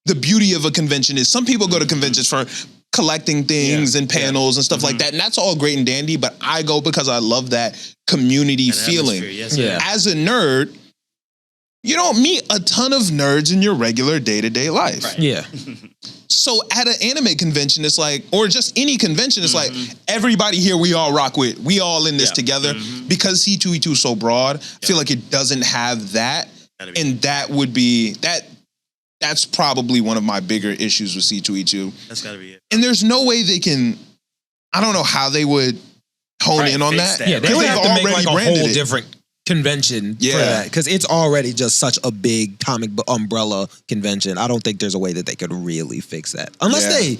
the beauty of a convention is. Some people go to conventions for collecting things and panels and stuff like that. And that's all great and dandy, but I go because I love that community feeling. As a nerd, you don't meet a ton of nerds in your regular day-to-day life.
Right. Yeah.
So at an anime convention, it's like, or just any convention, it's like, everybody here we all rock with. We all in this together. Because C2E2 is so broad, I feel like it doesn't have that. And that would be, that's probably one of my bigger issues with C2E2.
That's gotta be it.
And there's no way they can, I don't know how they would hone in on that.
Yeah, they would have to make like a whole
it.
different convention for that, because it's already just such a big comic book umbrella convention. I don't think there's a way that they could really fix that. Unless they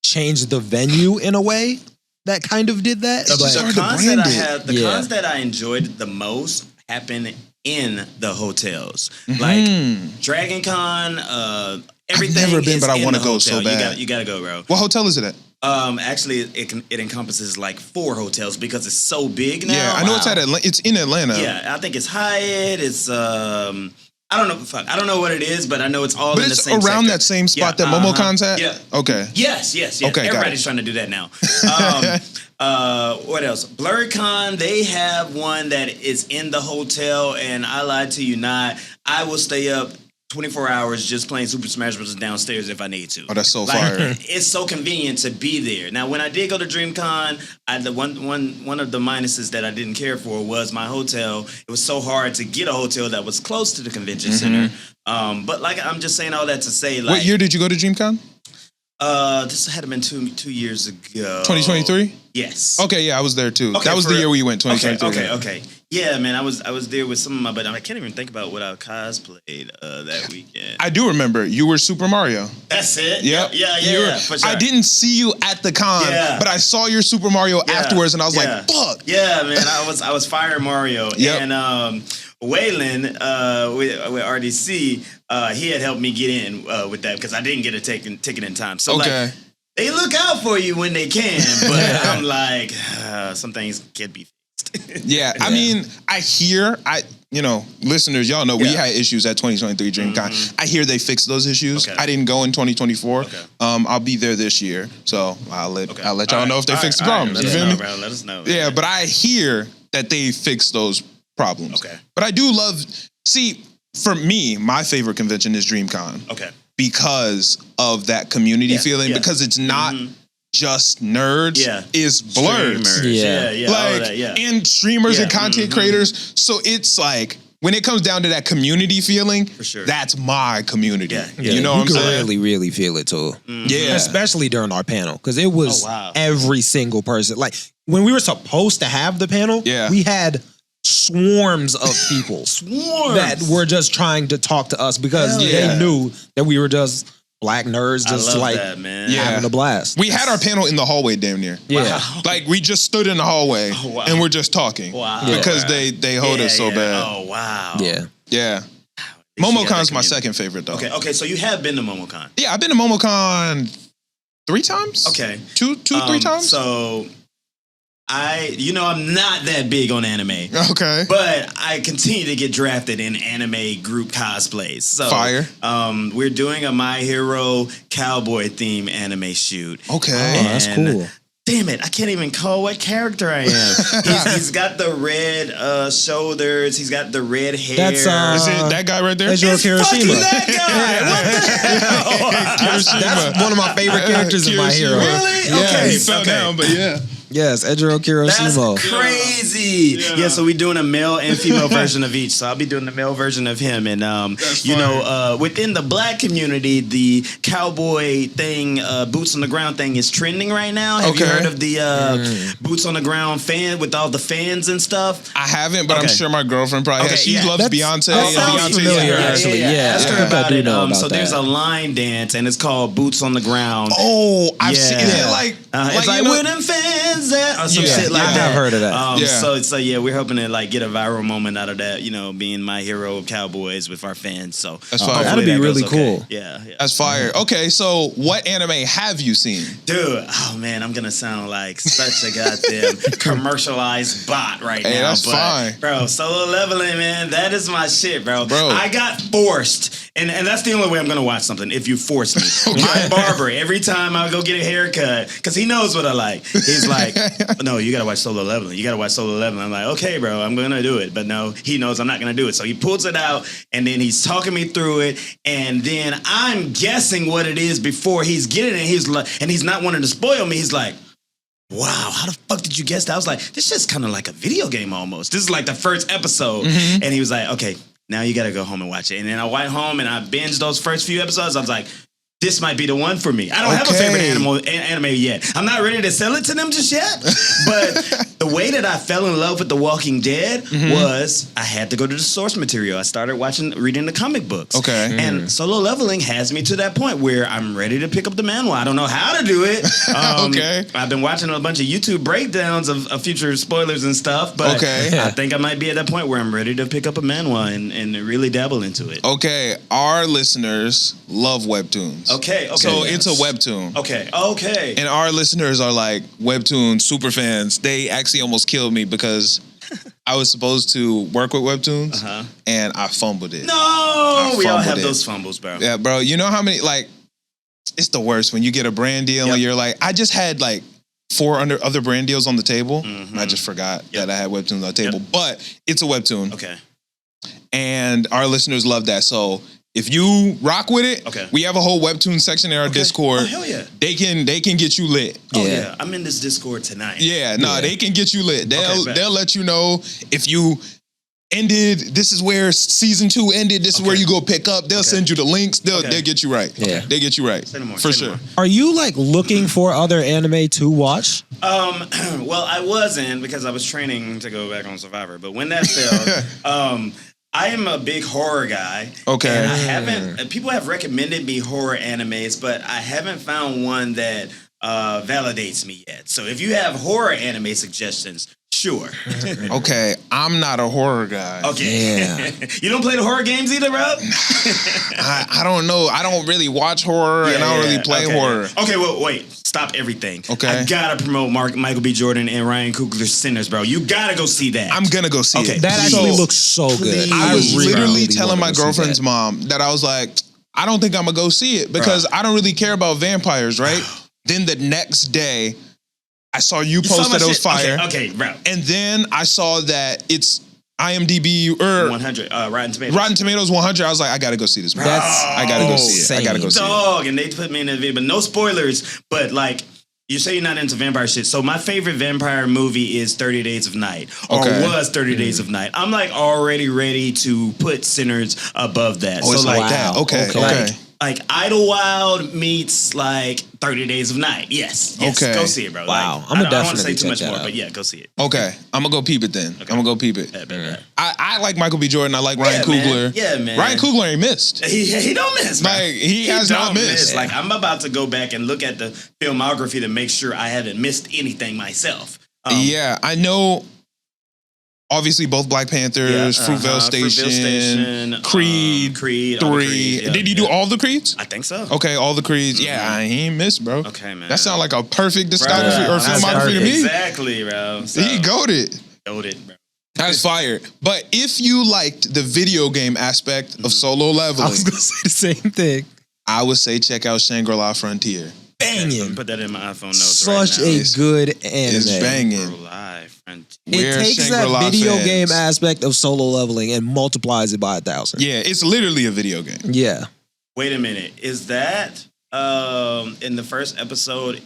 changed the venue in a way that kind of did that.
The cons that I enjoyed the most happened in the hotels. Like Dragon Con, everything.
I've never been, but I want to go so bad.
You gotta go, bro.
What hotel is it at?
Actually, it encompasses like 4 hotels because it's so big now.
Yeah, I know it's at Atlanta. It's in Atlanta.
Yeah, I think it's Hyatt. It's I don't know. Fuck, I don't know what it is, but I know it's all in the same.
But it's around
sector.
that same spot that MomoCon's at.
Yeah.
Okay.
Yes.
Okay,
everybody's trying to do that now. What else? BlerdCon, they have one that is in the hotel, and I lied to you not. I will stay up 24 hours just playing Super Smash Bros. Downstairs if I need to.
Oh, that's so fire.
It's so convenient to be there. Now, when I did go to DreamCon, the one of the minuses that I didn't care for was my hotel. It was so hard to get a hotel that was close to the convention center. But like, I'm just saying all that to say, like,
what year did you go to DreamCon?
This had been two years ago.
2023?
Yes.
Okay, yeah, I was there too.
Okay,
that was the year we went, 2023.
Okay. Yeah, man, I was there with some of my, but I can't even think about what I cosplayed that weekend.
I do remember you were Super Mario.
That's it.
Yep.
Yeah. For sure.
I didn't see you at the con, but I saw your Super Mario afterwards, and I was like, "Fuck."
Yeah, man, I was Fire Mario,
Yep.
and Waylon with RDC, he had helped me get in with that because I didn't get a ticket in time. So like, they look out for you when they can, but I'm like, some things can't be fixed.
Yeah, I mean, listeners, y'all know we had issues at 2023 DreamCon. I hear they fixed those issues. I didn't go in 2024. I'll be there this year, so I'll let y'all know if they fixed the problems. You feel me?
Bro, let us know.
Yeah, but I hear that they fixed those problems.
Okay.
But I do love. See, for me, my favorite convention is DreamCon.
Okay.
Because of that community feeling. Because it's not just nerds. It's Blerd. And streamers and content creators. So it's like, when it comes down to that community feeling, for sure, that's my community. You know what I'm saying?
Really, really feel it too.
Yeah.
Especially during our panel. Because it was every single person. Like, when we were supposed to have the panel, we had swarms of people that were just trying to talk to us because they knew that we were just black nerds, just like having a blast.
We had our panel in the hallway damn near. Like, we just stood in the hallway and we're just talking. Because they hold us so bad.
Oh, wow.
Yeah. MomoCon's my second favorite, though.
Okay, so you have been to MomoCon.
Yeah, I've been to MomoCon 3 times.
Okay.
3 times?
So I'm not that big on anime.
Okay.
But I continue to get drafted in anime group cosplays. So
fire.
We're doing a My Hero cowboy theme anime shoot.
Okay.
That's cool.
Damn it, I can't even call what character I am. He's got the red shoulders. He's got the red hair.
That's is it that guy right there?
That's
fucking that guy. What the hell?
That's one of my favorite characters in My Hero.
Really?
Yeah,
Okay.
he fell down, but yeah.
Yes, Ejiro Kirishimo.
That's crazy. Yeah, so we're doing a male and female version of each. So I'll be doing the male version of him. And, within the black community, the cowboy thing, boots on the ground thing is trending right now. Have you heard of the boots on the ground fan with all the fans and stuff?
I haven't, but I'm sure my girlfriend probably has. She loves Beyonce.
Sounds familiar, actually. Yeah.
Ask her about it. So there's a line dance, and it's called Boots on the Ground.
Oh, I've seen it. Is it like,
it's like where them fans at? Or some shit like that.
I've heard of that.
So we're hoping to like get a viral moment out of that, being My Hero cowboys with our fans. So
that's fire.
That'd be really cool.
Yeah.
That's fire. Okay, so what anime have you seen?
Dude, oh man, I'm gonna sound like such a goddamn commercialized bot right now.
That's fine.
Bro, Solo Leveling, man, that is my shit, bro. I got forced, and that's the only way I'm gonna watch something, if you force me. My barber, every time I go get a haircut, because he knows what I like, he's like, no, you gotta watch Solo Leveling. You gotta watch Solo Leveling. I'm like, okay, bro, I'm gonna do it. But no, he knows I'm not gonna do it. So he pulls it out, and then he's talking me through it, and then I'm guessing what it is before he's getting it. He's like, and he's not wanting to spoil me. He's like, wow, how the fuck did you guess that? I was like, this is just kind of like a video game almost. This is like the first episode. And he was like, okay, now you gotta go home and watch it. And then I went home and I binged those first few episodes. I was like, this might be the one for me. I don't have a favorite anime yet. I'm not ready to sell it to them just yet. But the way that I fell in love with The Walking Dead was I had to go to the source material. I started reading the comic books. And Solo Leveling has me to that point where I'm ready to pick up the manhwa. I don't know how to do it. I've been watching a bunch of YouTube breakdowns of future spoilers and stuff. But I think I might be at that point where I'm ready to pick up a manhwa and really dabble into it.
Okay, our listeners love webtoons.
Okay.
So it's a webtoon.
Okay.
And our listeners are like webtoon super fans. They actually almost killed me because I was supposed to work with webtoons and I fumbled it.
No, we all have those fumbles, bro.
Yeah, bro. You know how many, like, it's the worst when you get a brand deal and you're like, I just had like 4 other brand deals on the table. And I just forgot that I had webtoons on the table. But it's a webtoon.
Okay.
and our listeners love that. So if you rock with it, we have a whole webtoon section in our Discord.
Oh, hell yeah.
They can get you lit.
Oh yeah. I'm in this Discord tonight.
Yeah, they can get you lit. They'll let you know if you ended. This is where season 2 ended. This is where you go pick up. They'll send you the links. They'll get you right.
Yeah,
they get you right for sure.
Are you like looking for other anime to watch?
Well, I wasn't because I was training to go back on Survivor. But when that failed, I am a big horror guy.
Okay.
And I haven't. People have recommended me horror animes, but I haven't found one that validates me yet. So if you have horror anime suggestions, sure.
Okay, I'm not a horror guy.
Okay.
Yeah.
You don't play the horror games either, Rob?
I don't know. I don't really watch horror, and I don't really play horror.
Okay, well, wait. Stop everything.
Okay.
I gotta promote Michael B. Jordan and Ryan Coogler's Sinners, bro. You gotta go see that.
I'm gonna go see it.
That actually looks so good.
I was literally telling my
wanna go see
girlfriend's
that.
mom that I was like, I don't think I'm gonna go see it because I don't really care about vampires, right? Then the next day, I saw you post that it was fire.
Okay, bro.
And then I saw that it's IMDb
100, Rotten Tomatoes.
Rotten Tomatoes 100. I was like, I gotta go see this movie. I gotta go see it. I gotta go see it.
Dog, and they put me in the video, but no spoilers. But like, you say you're not into vampire shit. So my favorite vampire movie is 30 Days of Night, or was 30 Days of Night. I'm like already ready to put Sinners above that.
Oh,
so
it's like that. Okay.
Like Idlewild meets like 30 Days of Night. Yes.
Okay.
Go see it, bro.
Wow.
Like,
I'm gonna
I don't want to say
definitely
too much
check that
more,
out.
but yeah, go see it.
Okay. I'm gonna go peep it then. I'm gonna go peep it.
Bet.
I like Michael B. Jordan. I like Ryan Coogler.
Man. Yeah, man.
Ryan Coogler ain't missed.
He don't miss, bro.
Like, he has not missed.
Like, I'm about to go back and look at the filmography to make sure I haven't missed anything myself.
Yeah, I know. Obviously, both Black Panthers, Fruitvale Station, Creed 3. Did he do all the Creeds?
I think so.
Okay, all the Creeds. Yeah, he ain't missed, bro.
Okay, man.
That sounds like a perfect discography or filmography to me.
Exactly, bro. So,
He goated.
goated, bro.
That's fire. But if you liked the video game aspect of Solo Leveling,
I was gonna say the same thing.
I would say check out Shangri-La Frontier.
Banging.
Put that in my iPhone notes
Such
right now.
a good anime.
It's banging.
It takes
Shangri-La
that video
fans.
game aspect of Solo Leveling and multiplies it by 1,000.
Yeah, it's literally a video game.
Yeah.
Wait a minute. Is that in the first episode?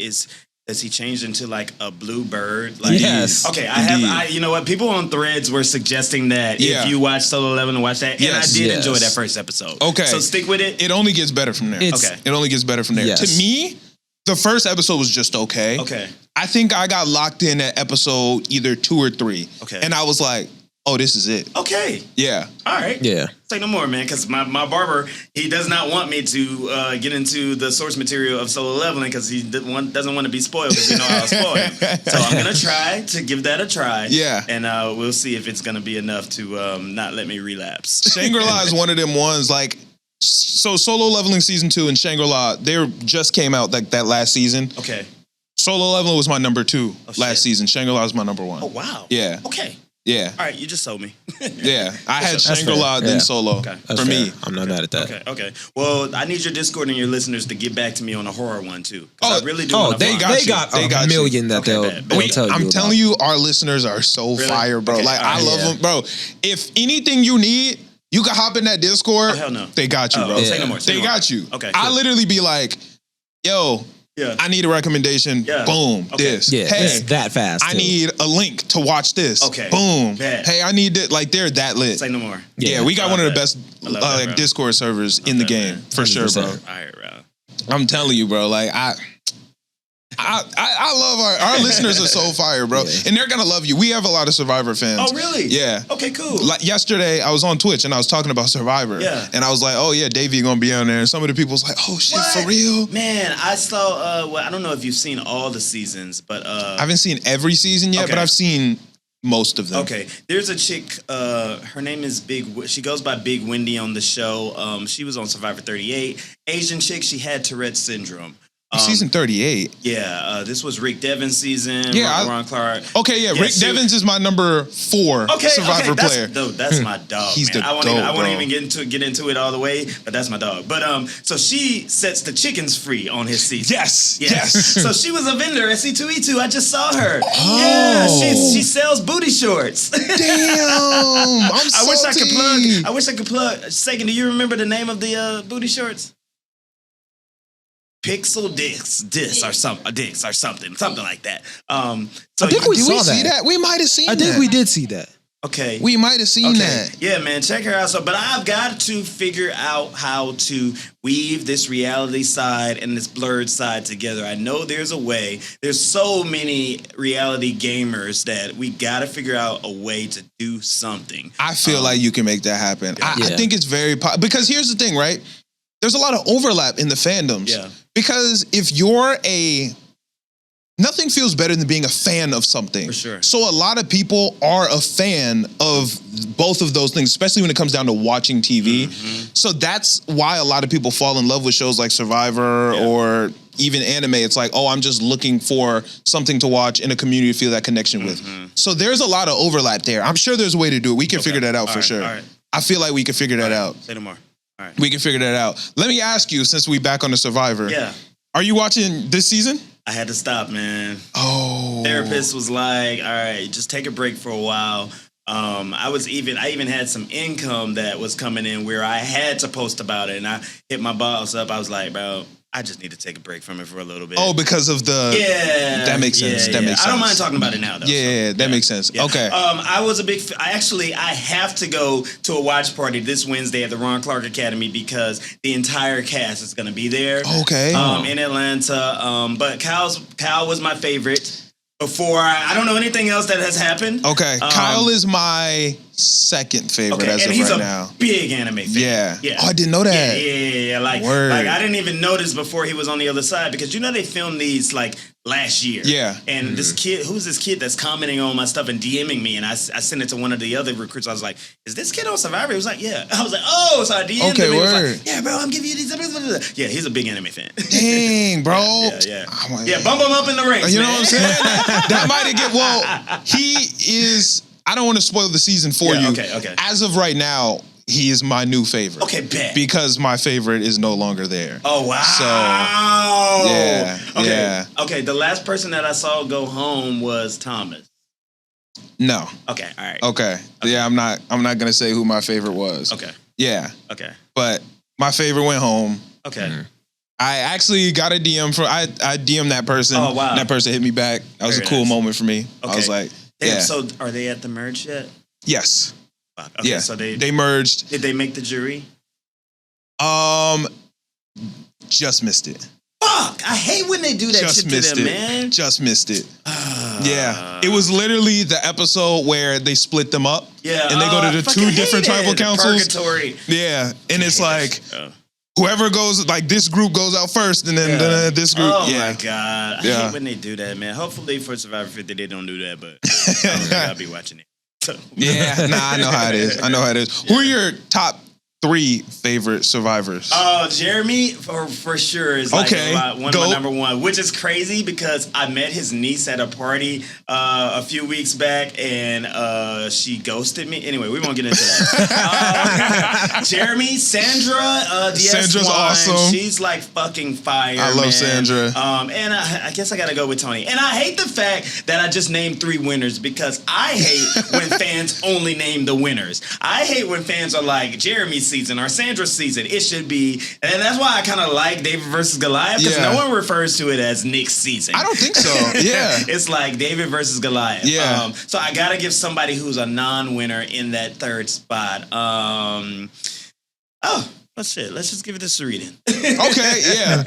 Does he change into like a blue bird? Like,
yes.
Okay,
Indeed.
you know what? People on Threads were suggesting that if you watch Solo Leveling, watch that. And I did enjoy that first episode.
Okay.
So stick with it.
It only gets better from there.
Okay.
It only gets better from there.
Yes.
To me, the first episode was just okay.
Okay.
I think I got locked in at episode either 2 or 3.
Okay.
And I was like, oh, this is it.
Okay.
Yeah.
All right.
Yeah.
Say no more, man, because my barber, he does not want me to get into the source material of Solo Leveling because he doesn't want to be spoiled because he know I'll spoil him. So I'm going to try to give that a try.
Yeah.
And we'll see if it's going to be enough to not let me relapse.
Shangri-La is one of them ones, like, so Solo Leveling Season 2 and Shangri-La, they just came out like that last season.
Okay.
Solo Leveling was my number 2 last
shit.
season. Shangri-La was my number 1.
Oh, wow.
Yeah.
Okay.
Yeah.
All right, you just sold me.
Yeah. I had
That's
Shangri-La,
fair.
then
Yeah.
Solo.
Okay.
That's
For me.
fair. I'm not mad at that.
Okay. Well, I need your Discord and your listeners to get back to me on a horror one, too. 'Cause I really do
Oh,
want to
they
find-
got
They got
a
you.
million that
Okay,
they'll
bet.
they'll
Wait,
tell you
I'm
about.
telling you, our listeners are so
Really?
fire, bro.
Okay.
Like, I love
Yeah.
them, bro. If anything you need, you can hop in that Discord.
Oh, hell no.
They got you,
Oh,
bro.
say no more. Say
They
no more.
got you.
Okay,
I
cool.
literally be like, yo,
Yeah.
I need a recommendation.
Yeah.
Boom.
Okay.
This.
Yeah,
Hey,
it's that fast.
I
too.
need a link to watch this.
Okay.
Boom.
Bet.
Hey, I need it. Like, they're that lit.
Say no more.
Yeah, we got one of the best
I love that, bro.
Discord servers in the
that,
game.
man.
For sure, bro.
100%.
All right, bro.
I'm telling you, bro. Like, I love our listeners are so fire, bro.
Yeah.
And they're gonna love you. We have a lot of Survivor fans.
Oh, really?
Yeah.
Okay, cool.
Like yesterday, I was on Twitch and I was talking about Survivor.
Yeah.
And I was like, oh yeah, Davie gonna be on there. And some of the people was like, oh shit,
What?
for real?
Man, I saw, well, I don't know if you've seen all the seasons, but...
I haven't seen every season yet,
Okay.
but I've seen most of them.
Okay, there's a chick, her name is she goes by Big Wendy on the show. She was on Survivor 38. Asian chick, she had Tourette's syndrome.
Season 38.
Yeah, this was Rick Devens' season.
Yeah,
Ron Clark.
Okay, yeah, Rick Devens is my number 4 Survivor player.
That's my dog.
He's
man.
the
I won't
bro.
even get into it all the way, but that's my dog. But so she sets the chickens free on his season.
Yes.
So she was a vendor at C2E2. I just saw her.
Oh.
Yeah, she sells booty shorts.
Damn, I'm salty.
I wish I could plug. Second, do you remember the name of the booty shorts? Pixel discs or something like that. So
I think we
Did
saw
we
that.
see that? We might have seen that.
I think we did see that.
Okay.
We might have seen that.
Yeah, man, check her out. So, but I've got to figure out how to weave this reality side and this Blerd side together. I know there's a way. There's so many reality gamers that we got to figure out a way to do something.
I feel like you can make that happen. I
Yeah.
think it's very because here's the thing, right? There's a lot of overlap in the fandoms.
Yeah.
Because if you're nothing feels better than being a fan of something.
For sure.
So a lot of people are a fan of both of those things, especially when it comes down to watching TV.
Mm-hmm.
So that's why a lot of people fall in love with shows like Survivor or even anime. It's like, oh, I'm just looking for something to watch in a community to feel that connection with. So there's a lot of overlap there. I'm sure there's a way to do it. We can figure that out for sure.
All right.
I feel like we can figure that out.
Say no more. All right.
We can figure that out. Let me ask you, since we back on the Survivor.
Yeah.
Are you watching this season?
I had to stop, man.
Oh.
Therapist was like, all right, just take a break for a while. I even had some income that was coming in where I had to post about it, and I hit my boss up. I was like, bro, I just need to take a break from it for a little bit.
Oh, because of the...
Yeah.
That makes sense. That makes sense.
I don't mind talking about it now, though.
Yeah, that makes sense.
Yeah.
Okay.
I was a big... I have to go to a watch party this Wednesday at the Ron Clark Academy because the entire cast is going to be there.
Okay.
In Atlanta. But Kyle was my favorite. Before I don't know anything else that has happened.
Okay. Kyle is my second favorite as
and
of
he's
right
a
now.
big anime fan.
Yeah. Oh, I didn't know that.
Yeah. Like I didn't even notice before he was on the other side because they filmed these like last year.
Yeah.
And this kid, who's this kid that's commenting on my stuff and DMing me, and I sent it to one of the other recruits. I was like, "Is this kid on Survivor?" He was like, "Yeah." I was like, "Oh," so I DM'd
Okay,
him. He was
word.
like, "Yeah, bro, I'm giving you these." Yeah, he's a big anime fan.
Dang, bro.
Yeah.
Oh,
Yeah, bump him up in the ranks.
You know
man.
what I'm saying? That might have he is... I don't want to spoil the season for you.
Okay.
As of right now, he is my new favorite.
Okay, bet.
Because my favorite is no longer there.
Oh, wow.
So, yeah.
Okay.
Yeah.
Okay, the last person that I saw go home was Thomas.
No.
Okay, all right.
Okay. Yeah, I'm not gonna say who my favorite was.
Okay.
Yeah.
Okay.
But my favorite went home.
Okay.
I actually got a DM from I DM'd that person.
Oh, wow.
That person hit me back. That was
Very
a cool
nice.
moment for me.
Okay.
I was like,
Damn,
yeah.
So are they at the merge yet?
Yes.
Fuck. Okay,
Yeah.
so
they merged.
did they make the jury?
Just missed it.
Fuck! I hate when they do that
Just
shit to
missed
them,
it.
man.
Just missed it. Yeah. It was literally the episode where they split them up.
Yeah.
And they go to the two different tribal councils.
Purgatory.
Yeah. And it's like
Oh.
whoever goes, like this group goes out first and then this group.
Oh
yeah.
my god! I
Yeah.
hate when they do that, man. Hopefully for Survivor 50 they don't do that, but I'll be watching it. So.
Yeah, I know how it is. Who are your top 3 favorite survivors?
Jeremy for sure is like one of my number one, which is crazy because I met his niece at a party a few weeks back and she ghosted me. Anyway, we won't get into that. Jeremy, Sandra, DS1,
Sandra's awesome.
She's like fucking fire.
I love
man.
Sandra.
And I guess I gotta go with Tony. And I hate the fact that I just named 3 winners because I hate when fans only name the winners. I hate when fans are like Jeremy's season or Sandra's season. It should be, and that's why I kind of like David versus Goliath because no one refers to it as Nick's season.
I don't think so. Yeah.
It's like David versus Goliath.
Yeah.
So I gotta give somebody who's a non-winner in that 3rd spot. Let's just give it to Serena.
Okay, yeah.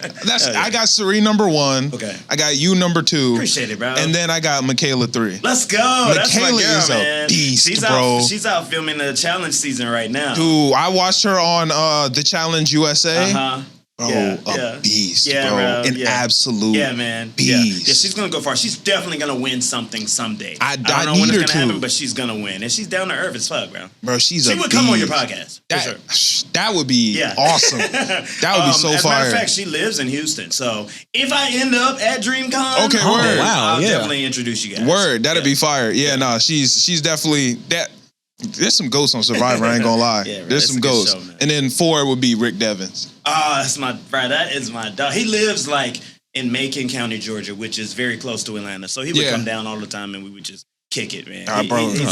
I got Suri number 1.
Okay.
I got you number 2.
Appreciate it, bro.
And then I got Michaela 3.
Let's go. That's my
Michaela
girl,
is a
man.
beast, bro.
She's out filming the challenge season right now.
Dude, I watched her on the Challenge USA.
Uh-huh.
Bro,
Yeah.
beast,
Yeah,
bro.
bro.
An absolute beast.
Yeah, she's gonna go far. She's definitely gonna win something someday.
I
don't know
need
when
her
it's gonna
to.
happen, but she's gonna win. And she's down to earth as fuck, bro.
Bro,
She
a
would
beast.
come on your podcast. For sure.
That would be awesome. That would be so
as a matter
fire.
of fact, she lives in Houston. So if I end up at DreamCon,
Okay, word.
I'll definitely introduce you guys.
Word, that'd be fire. Yeah, no, she's definitely that. There's some ghosts on Survivor, I ain't gonna lie.
Yeah, bro,
there's some ghosts.
show,
and then 4 would be Rick Devens.
That's my bro. That is my dog. He lives like in Macon County, Georgia, which is very close to Atlanta. So he would come down all the time, and we would just kick it, man.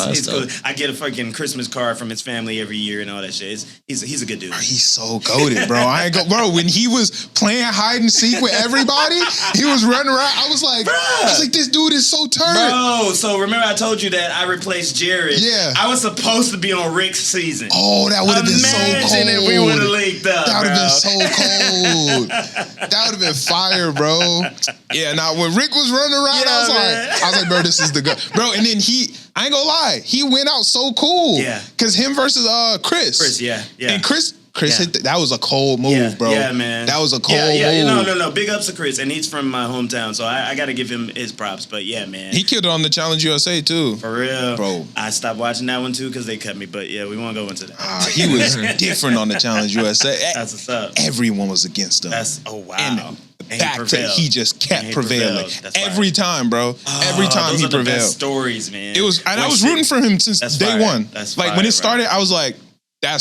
He's cool. I get a fucking Christmas card from his family every year and all that shit. He's a good dude.
Bro, he's so goated, bro. Bro, when he was playing hide and seek with everybody, he was running around. I was like, this dude is so turned.
Bro, so remember I told you that I replaced Jared?
Yeah.
I was supposed to be on Rick's season.
Oh, that would have been so cold.
Imagine if we would have linked up.
That would have been so cold. That would have been fire, bro. Yeah, now when Rick was running around, I was like, bro, this is the good. Bro, and then I ain't gonna lie, he went out so cool.
Yeah.
Cause him versus Chris.
Chris, yeah.
And Chris hit that was a cold move, bro.
Yeah, man.
That was a cold move.
No. Big ups to Chris, and he's from my hometown, so I got to give him his props. But yeah, man,
he killed it on the Challenge USA too.
For real,
bro.
I stopped watching that one too because they cut me. But yeah, we won't go into that.
He was different on the Challenge USA.
That's what's up.
Everyone was against him.
Wow.
And the fact that he just kept prevailing every time, bro. Every time he prevailed.
Best stories, man.
It was, and I was rooting for him since day one.
That's
like when it started, I was like, I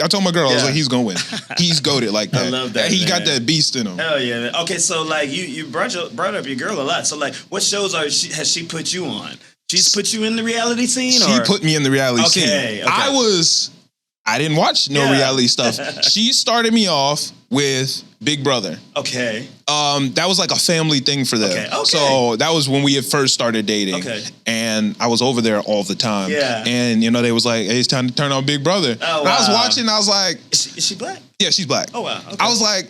told my girl, I was like, he's gonna win. He's goated like that.
I love that.
He got that beast in him.
Hell yeah, man. Okay, so like you brought up your girl a lot. So like, what shows has she put you on? She's put you in the reality scene.
She put me in the reality scene.
Okay.
I didn't watch no reality stuff. She started me off with Big Brother.
Okay.
That was like a family thing for them.
Okay.
So that was when we had first started dating.
Okay.
And I was over there all the time.
Yeah.
And they was like, hey, it's time to turn on Big Brother.
Oh,
and I was watching, I was like,
is she black?
Yeah, she's black.
Oh wow. Okay.
I was like,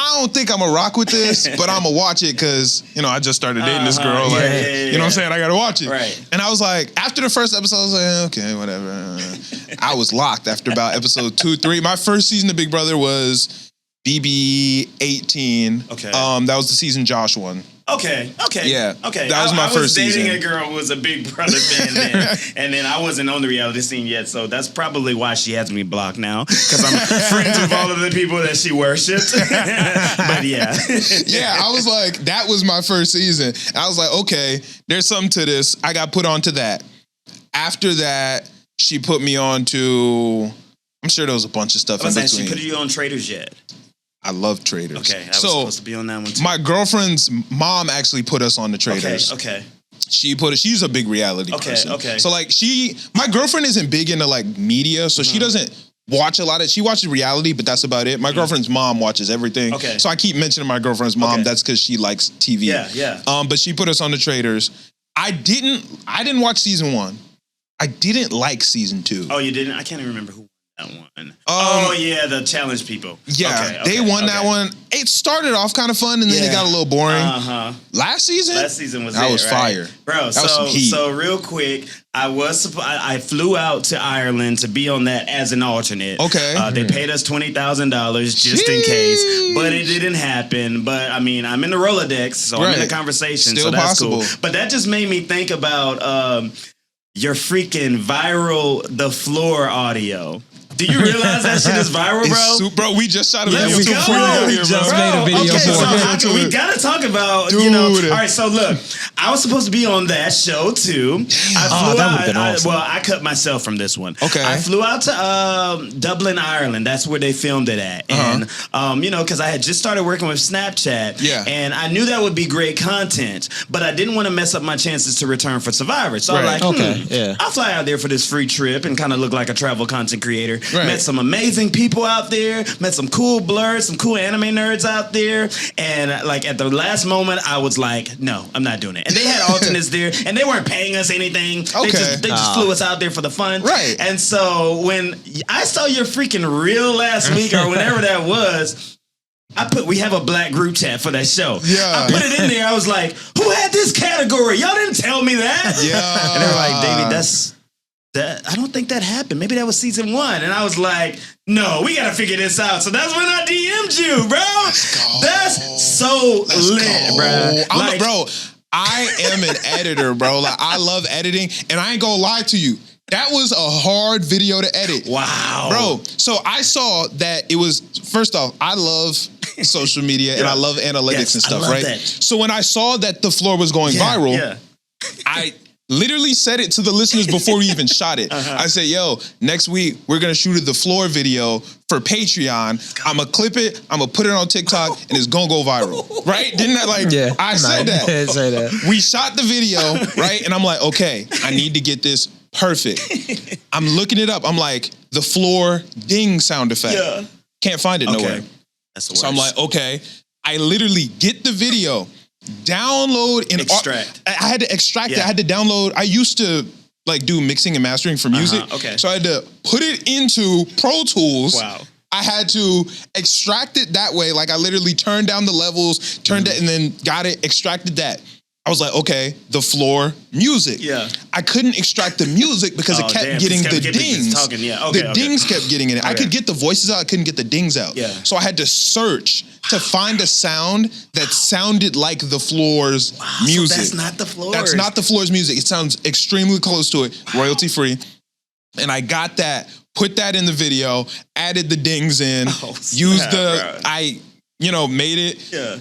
I don't think I'm gonna rock with this, but I'm gonna watch it because I just started dating this girl. You know what I'm saying? I gotta watch it.
Right.
And I was like, after the first episode, I was like, okay, whatever. I was locked after about episode 2, 3. My first season of Big Brother was BB 18.
Okay.
That was the season Josh won.
Okay.
Yeah.
Okay.
That was my first season.
I was dating a girl who was a Big Brother fan then, and then I wasn't on the reality scene yet, so that's probably why she has me blocked now, because I'm friends with all of the people that she worshipped. But yeah.
Yeah, I was like, that was my first season. And I was like, okay, there's something to this. I got put onto that. After that, she put me on to, I'm sure there was a bunch of stuff in between.
She put you on Traitors yet?
I love Traitors.
Okay, I was supposed to be on that one too.
My girlfriend's mom actually put us on the Traitors.
Okay.
She's a big reality person.
Okay.
So like my girlfriend isn't big into like media, so she doesn't watch a lot of, she watches reality, but that's about it. My girlfriend's mom watches everything.
Okay.
So I keep mentioning my girlfriend's mom.
Okay.
That's because she likes TV.
Yeah.
But she put us on the Traitors. I didn't watch season 1. I didn't like season 2.
Oh, you didn't? I can't even remember who won that one. The challenge people.
Yeah, they won that one. It started off kind of fun, and then it got a little boring. Last season was fire,
bro. So real quick, I flew out to Ireland to be on that as an alternate.
Okay,
they paid us $20,000 just in case, but it didn't happen. But I mean, I'm in the Rolodex, so I'm in the conversation.
Still
so that's
possible.
Cool. But that just made me think about your freaking viral The Floor audio. Do you realize that shit is viral, bro?
Bro, we just shot a video
Let's
before you got here, bro.
Just made a video
so we gotta talk about, all right, so look, I was supposed to be on that show too. I cut myself from this one.
Okay.
I flew out to Dublin, Ireland. That's where they filmed it at. And, because I had just started working with Snapchat.
Yeah.
And I knew that would be great content, but I didn't want to mess up my chances to return for Survivor. So I'm like, I'll fly out there for this free trip and kind of look like a travel content creator.
Right.
Met some amazing people out there. Met some cool Blerd, some cool anime nerds out there. And like at the last moment, I was like, no, I'm not doing it. And they had alternates there, and they weren't paying us anything.
Okay.
They just flew us out there for the fun.
Right.
And so when I saw your freaking reel last week or whenever that was, we have a black group chat for that show.
Yeah.
I put it in there. I was like, who had this category? Y'all didn't tell me that.
Yeah.
And they were like, Davie, that's I don't think that happened. Maybe that was season 1. And I was like, no, we got to figure this out. So that's when I DM'd you, bro. That's so lit, bro.
Bro, I am an editor, bro. Like, I love editing, and I ain't gonna lie to you. That was a hard video to edit.
Wow.
Bro, so I saw that it was, first off, I love social media and I love analytics and stuff, right?
That.
So when I saw that the floor was going viral, I literally said it to the listeners before we even shot it. I said, yo, next week, we're going to shoot the floor video for Patreon. I'm going to clip it. I'm going to put it on TikTok and it's going to go viral. Right? Didn't that I said that.
I did say that.
We shot the video, right? And I'm like, okay, I need to get this perfect. I'm looking it up. I'm like, the floor ding sound effect. Yeah. Can't find it nowhere.
That's the worst.
So I'm like, okay. I literally get the video, download and
extract.
I had to extract it. I had to download. I used to like do mixing and mastering for music. So I had to put it into Pro Tools.
Wow.
I had to extract it that way. Like I literally turned down the levels, turned it, and then got it, extracted that. I was like, okay, the floor music.
Yeah.
I couldn't extract the music because it kept getting the dings. The dings kept getting in it. I could get the voices out, I couldn't get the dings out.
Yeah.
So I had to search to find a sound that sounded like the floor's music.
So that's not the floor's.
That's not the floor's music. It sounds extremely close to it, royalty free. And I got that, put that in the video, added the dings in, made it.
Yeah.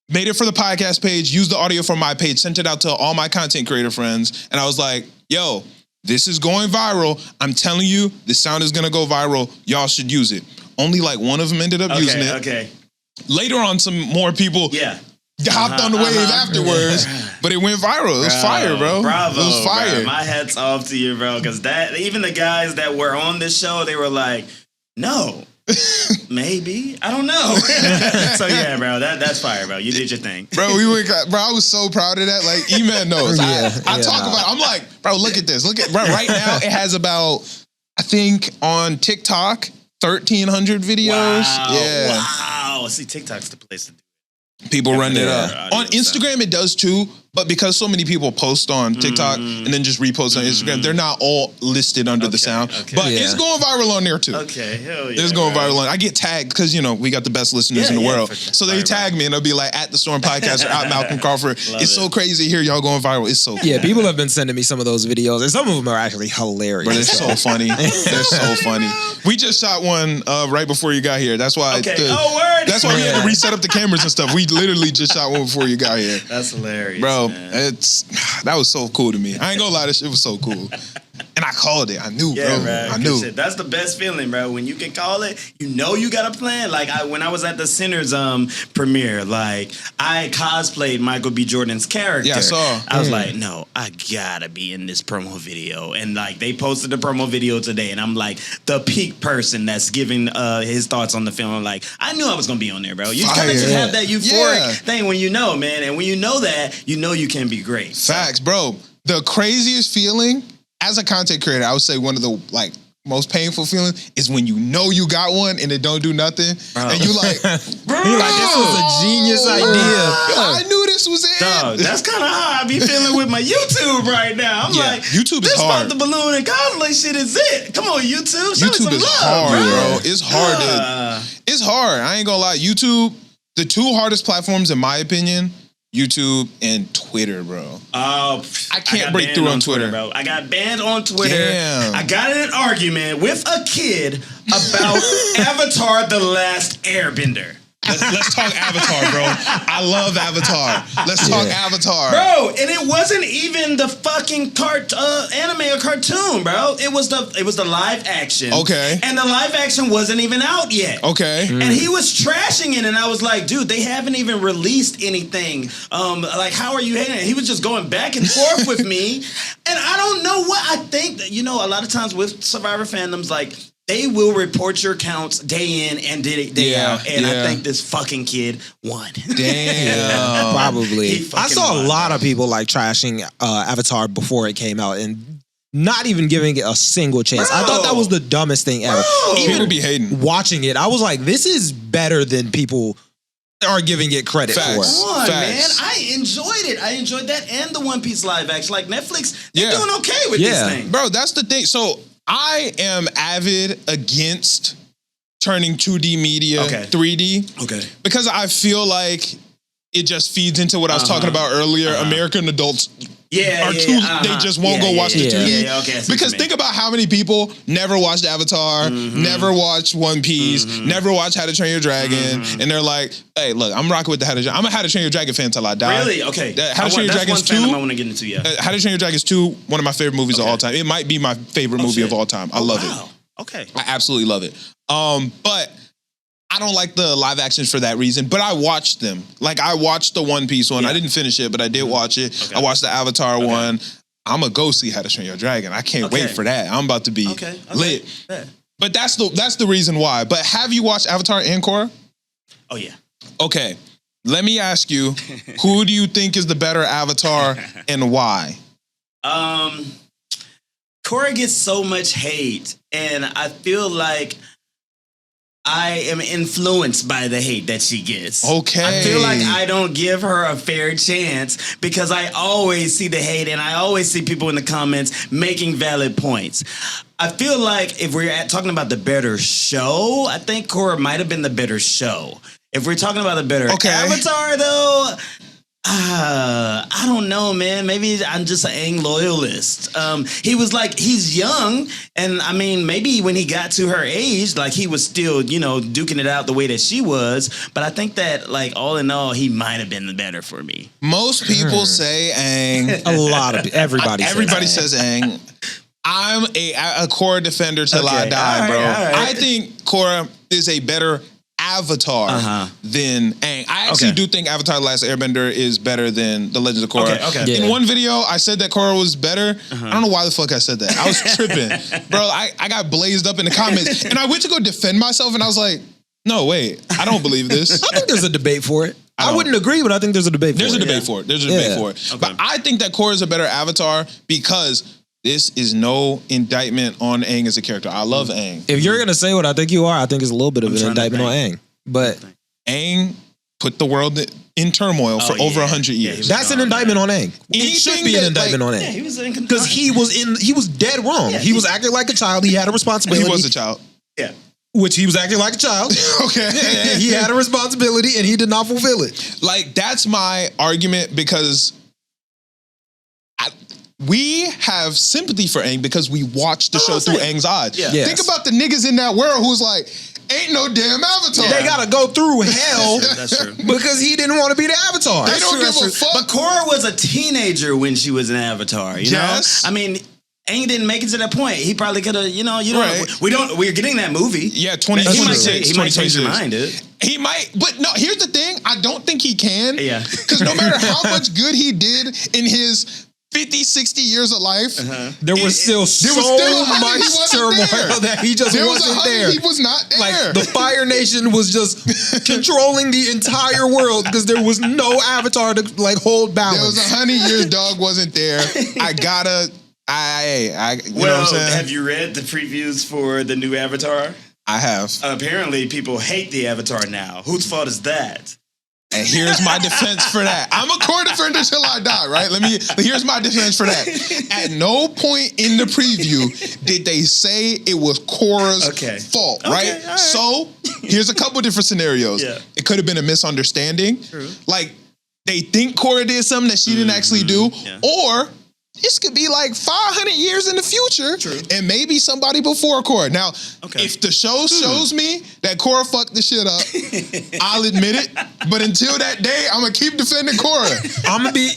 Made it for the podcast page, used the audio from my page, sent it out to all my content creator friends. And I was like, yo, this is going viral. I'm telling you, the sound is going to go viral. Y'all should use it. Only like one of them ended up using it.
Okay.
Later on, some more people hopped on the wave afterwards, but it went viral. It was fire, bro.
Bravo.
It was fire.
Bro. My hat's off to you, bro. Because even the guys that were on this show, they were like, no. Maybe. I don't know. So yeah, bro, that's fire, bro. You did your thing.
Bro, I was so proud of that. Like, E-Man knows. I talk about it. I'm like, bro, look at this. Right now it has about, I think on TikTok, 1,300 videos.
Wow. See, TikTok's the place to do it.
People run it up. On Instagram, it does too. But because so many people post on TikTok and then just repost on Instagram, they're not all listed under the sound. But it's going viral on there too.
Okay, hell yeah.
It's going viral on. I get tagged because, we got the best listeners in the world. So they tag me and they'll be like, at the Storm Podcast or at Malcolm Crawford. It's so crazy here. Y'all going viral. It's so cool.
Yeah, people have been sending me some of those videos and some of them are actually hilarious.
But it's so funny. They're so funny. We just shot one right before you got here. That's why. That's why we had to reset up the cameras and stuff. We literally just shot one before you got here.
That's hilarious,
bro.
Man.
That was so cool to me. I ain't gonna lie, this shit was so cool. And I called it. I knew, bro. I knew.
Shit. That's the best feeling, bro. When you can call it, you got a plan. Like when I was at the Center's premiere, like I cosplayed Michael B. Jordan's character.
Yeah, I saw.
I was like, no, I gotta be in this promo video. And like they posted the promo video today, and I'm like the peak person that's giving his thoughts on the film. Like I knew I was gonna be on there, bro. You kind of just have that euphoric thing when you know, man. And when you know that, you can be great.
Facts, bro. The craziest feeling as a content creator, I would say one of the most painful feelings is when you know you got one and it don't do nothing, and you like, bro,
you're like, this was a genius idea.
I knew this was it.
Dog, that's kind of how I be feeling with my YouTube right now. I'm like,
YouTube is hard.
This about the balloon and cosplay shit is it. Come on, YouTube. Show
YouTube
me some
is
love,
hard, bro. It's hard. It's hard. I ain't gonna lie. YouTube, the two hardest platforms in my opinion. YouTube and Twitter, bro. I can't break through on Twitter,
bro. I got banned on Twitter.
Damn.
I got in an argument with a kid about Avatar: The Last Airbender.
Let's talk Avatar, bro. I love Avatar. Let's talk Avatar.
Bro, and it wasn't even the fucking anime or cartoon, bro. It was the live action.
Okay.
And the live action wasn't even out yet.
Okay.
And he was trashing it, and I was like, dude, they haven't even released anything. Like, how are you hating it? He was just going back and forth with me. And I don't know what I think that, a lot of times with Survivor fandoms, like, they will report your counts day in and day out. And I think this fucking kid won.
Damn.
Probably. I saw a lot of people like trashing Avatar before it came out and not even giving it a single chance. Bro. I thought that was the dumbest thing ever.
Even people be hating.
Watching it, I was like, this is better than people are giving it credit
Facts.
for.
Come on, man.
Facts.
I enjoyed it. I enjoyed that and the One Piece live action. Like Netflix, they're
Yeah.
doing okay with
Yeah.
these things.
Bro, that's the thing. So I am avid against turning 2D media 3D
Okay.
because I feel like it just feeds into what I was talking about earlier. American adults
Yeah,
are
yeah,
too,
yeah,
they just won't go watch the
yeah.
2D.
Yeah, okay, I see what
Because
you mean.
think about how many people never watched Avatar, never watched One Piece, never watched How to Train Your Dragon, and they're like, hey, look, I'm rocking with the How to Train. I'm a How to Train Your Dragon fan till I die.
Really? Okay.
How to Train Your Dragon
That's
2.
one fandom I want to get into, yeah.
How to Train Your Dragon is 2, one of my favorite movies of
Okay.
all time. It might be my favorite movie
shit.
of all time. I love it.
Wow. Okay.
I absolutely love it. But I don't like the live actions for that reason. But I watched them. Like I watched the One Piece one.
Yeah.
I didn't finish it, but I did watch it.
Okay.
I watched the Avatar one. I'm gonna go see How to Train Your Dragon. I can't wait for that. I'm about to be lit.
Yeah.
But that's the reason why. But have you watched Avatar and Korra?
Oh, yeah.
Okay. Let me ask you, who do you think is the better Avatar and why?
Korra gets so much hate, and I feel like I am influenced by the hate that she gets.
Okay.
I feel like I don't give her a fair chance because I always see the hate and I always see people in the comments making valid points. I feel like if we're talking about the better show, I think Korra might have been the better show. If we're talking about the better Avatar, though, I don't know, man. Maybe I'm just an Aang loyalist. He's young, and I mean, maybe when he got to her age, like he was still, duking it out the way that she was. But I think that, like, all in all, he might have been the better for me.
Most people say Aang.
A lot of everybody
says Aang. I'm a Korra defender till I die,
all right,
bro.
all right.
I think Korra is a better Avatar than Aang. I actually do think Avatar: The Last Airbender is better than The Legends of Korra.
Okay.
Yeah.
In one video, I said that Korra was better. I don't know why the fuck I said that. I was tripping. Bro, I got blazed up in the comments. And I went to go defend myself, and I was like, no, wait. I don't believe this.
I think there's a debate for it. I wouldn't agree, but I think there's a debate for
There's
it.
a debate for it. There's a debate for it.
Okay.
But I think that Korra is a better Avatar because this is no indictment on Aang as a character. I love Aang.
If you're going to say what I think you are, I think it's a little bit of
I'm
an
trying to
indictment on
think.
Aang. But
Aang put the world in turmoil for over 100 years.
that's an indictment on Aang. It should be an indictment on
Yeah,
Aang.
he was in
Because he was dead wrong.
Yeah,
he was acting like a child. He had a responsibility.
He was a child.
Yeah.
Which he was acting like a child.
Okay.
And he had a responsibility and he did not fulfill it.
Like, that's my argument because we have sympathy for Aang because we watched the show through Aang's eyes.
Yeah.
Yes.
Think about the niggas in that world who's like, ain't no damn Avatar.
They got to go through hell
That's true.
because he didn't want to be the Avatar.
They don't give a fuck.
But Korra was a teenager when she was an Avatar, you
Yes.
know? I mean, Aang didn't make it to that point. He probably could have,
Right.
we're getting that movie.
Yeah,
He might
2026.
change your mind, dude.
He might, but no, here's the thing. I don't think he can.
Yeah.
Because no matter how much good he did in his 50, 60 years of life,
There was still so much turmoil that he just wasn't there.
He was not there.
Like the Fire Nation was just controlling the entire world because there was no Avatar to like hold
There was
balance.
100 years dog wasn't there. I gotta, you know what I'm saying?
Have you read the previews for the new Avatar?
I have.
Apparently, people hate the Avatar now. Whose fault is that?
And here's my defense for that. I'm a core defender till I die, right? Here's my defense for that. At no point in the preview did they say it was Korra's fault, right?
All right.
So here's a couple different scenarios.
Yeah.
It could have been a misunderstanding.
True.
Like they think Korra did something that she didn't actually do,
Yeah.
or this could be like 500 years in the future, and maybe somebody before Korra. Now, if the show shows me that Korra fucked the shit up, I'll admit it. But until that day, I'm gonna keep defending Korra.
I'm gonna be.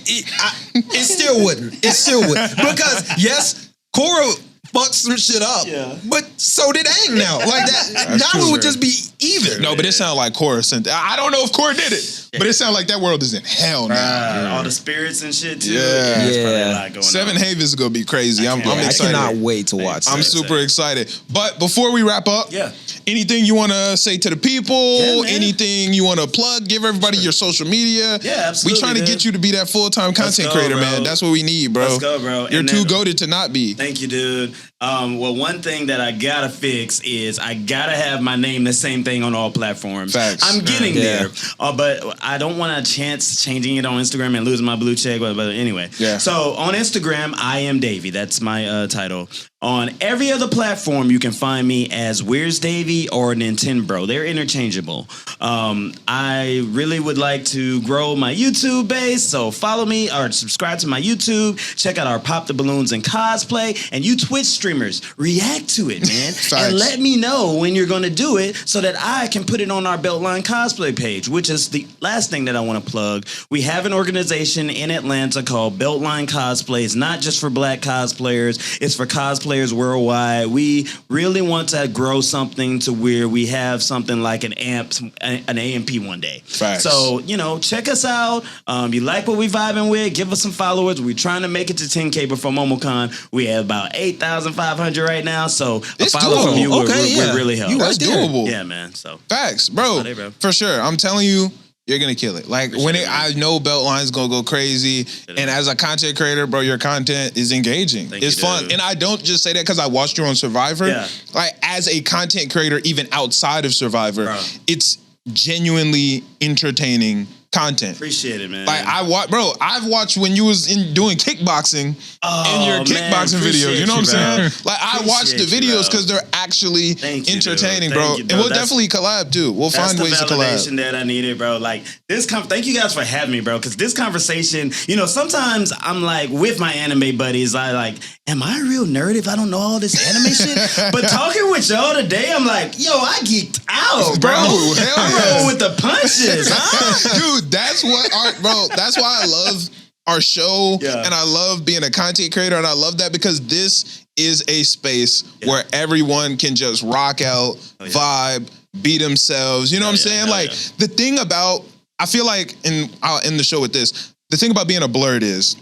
It still wouldn't. It still wouldn't because yes, Korra fucked some shit up.
Yeah.
But so did Aang now. Like that. Now it would just be even.
No, but it sounded like Korra sent. I don't know if Korra did it, but it sounded like that world is in hell now.
All the spirits and shit too.
Yeah.
There's probably
Yeah.
a lot going
Seven
on.
Havens is gonna be crazy. I'm
I
excited.
cannot wait to watch.
I'm
that.
super excited. But before we wrap up,
Yeah.
anything you want to say to the people?
Yeah, man.
Anything you want to plug? Give everybody your social media.
Yeah, absolutely,
We trying to
dude.
get you to be that full-time content
go,
creator,
bro.
man. That's what we need, bro.
Let's go, bro.
You're
And
too
then-
goated to not be.
Thank you, dude. Well, one thing that I gotta fix is I gotta have my name the same thing on all platforms.
Facts.
I'm getting
Yeah.
there, but I don't want to chance changing it on Instagram and losing my blue check. But anyway,
Yeah.
So on Instagram, I am Davie. That's my title. On every other platform, you can find me as Where's Davie or Nintendo. They're interchangeable. I really would like to grow my YouTube base, so follow me or subscribe to my YouTube. Check out our Pop the Balloons and Cosplay, and you Twitch streamers, react to it, man. And let me know when you're going to do it so that I can put it on our Beltline Cosplay page, which is the last thing that I want to plug. We have an organization in Atlanta called Beltline Cosplay. It's not just for black cosplayers. It's for cosplayers worldwide. We really want to grow something to where we have something like an AMP one day.
Facts.
So, check us out. You like what we vibing with, give us some followers. We're trying to make it to 10K before MomoCon. We have about 8,500 right now. So
It's
a follow from you
doable.
would
Okay,
really help.
That's doable.
Yeah, man. So
Facts, bro.
Hey, bro.
For sure. I'm telling you, you're gonna kill it. Like I know Beltline's gonna go crazy, and as a content creator, bro, your content is engaging. It's fun, and I don't just say that because I watched you on Survivor.
Yeah.
Like as a content creator, even outside of Survivor, it's genuinely entertaining content.
Appreciate it, man.
Like I've watched when you was doing kickboxing in your kickboxing videos. You know what I'm saying? Like I watched the videos because they're actually entertaining, bro. And we'll definitely collab too. We'll find ways to collab.
That's the validation that I needed, bro. Like this. Thank you guys for having me, bro. Because this conversation, sometimes I'm like with my anime buddies, I like, am I a real nerd if I don't know all this anime shit? But talking with y'all today, I'm like, yo, I geeked out, bro. I'm rolling with the punches, huh?
Dude, that's why I love our show and I love being a content creator, and I love that because this is a space where everyone can just rock out, vibe, be themselves. You know what I'm saying? Like the thing about, I feel like, I'll end the show with this, the thing about being a Blerd is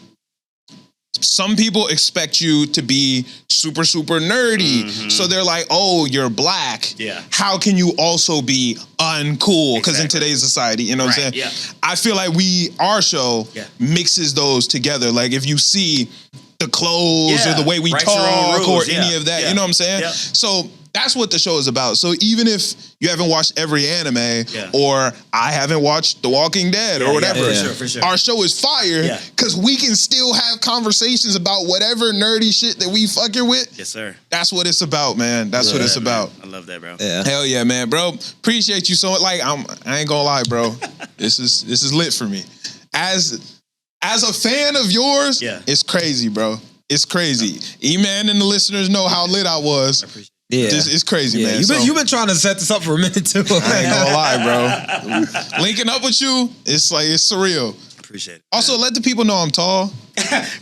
some people expect you to be super, super nerdy. Mm-hmm. So they're like, oh, you're black.
Yeah.
How can you also be uncool? Because in today's society, you know what I'm saying?
Yeah.
I feel like our show mixes those together. Like if you see the clothes or the way we talk or any of that, you know what I'm saying? Yeah. So that's what the show is about. So even if you haven't watched every anime or I haven't watched The Walking Dead or whatever,
for sure.
Our show is fire because we can still have conversations about whatever nerdy shit that we fucking with.
Yes, sir.
That's what it's about, man. That's what it's about.
I love that, bro.
Yeah.
Hell yeah, man, bro. Appreciate you so much. Like I ain't gonna lie, bro. This is lit for me. As a fan of yours, it's crazy, bro. It's crazy. E-Man and the listeners know how lit I was.
Yeah,
it's crazy, man.
You've been trying to set this up for a minute too.
I ain't gonna lie, bro. Linking up with you, it's surreal.
Appreciate it.
Also, let the people know I'm tall.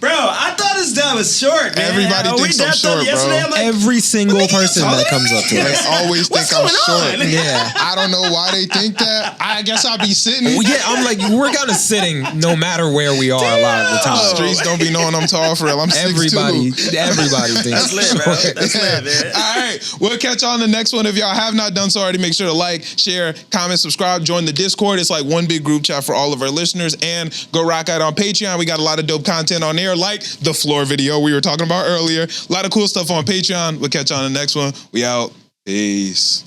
Bro, I thought his dad was short, man.
Everybody thinks I'm short, bro.
Like,
every single person that comes up to
They
us
always think I'm short.
Yeah.
I don't know why they think that. I guess I'll be sitting.
Well, yeah, I'm like, we're kind of sitting no matter where we are a lot of the time.
Streets don't be knowing I'm tall for real. I'm 6'2".
Everybody thinks
that's lit, bro. That's lit, man.
All right, we'll catch y'all on the next one. If y'all have not done so already, make sure to like, share, comment, subscribe, join the Discord. It's like one big group chat for all of our listeners, and go rock out on Patreon. We got a lot of dope content on there, like the floor video we were talking about earlier. A lot of cool stuff on Patreon. We'll catch you on the next one. We out. Peace.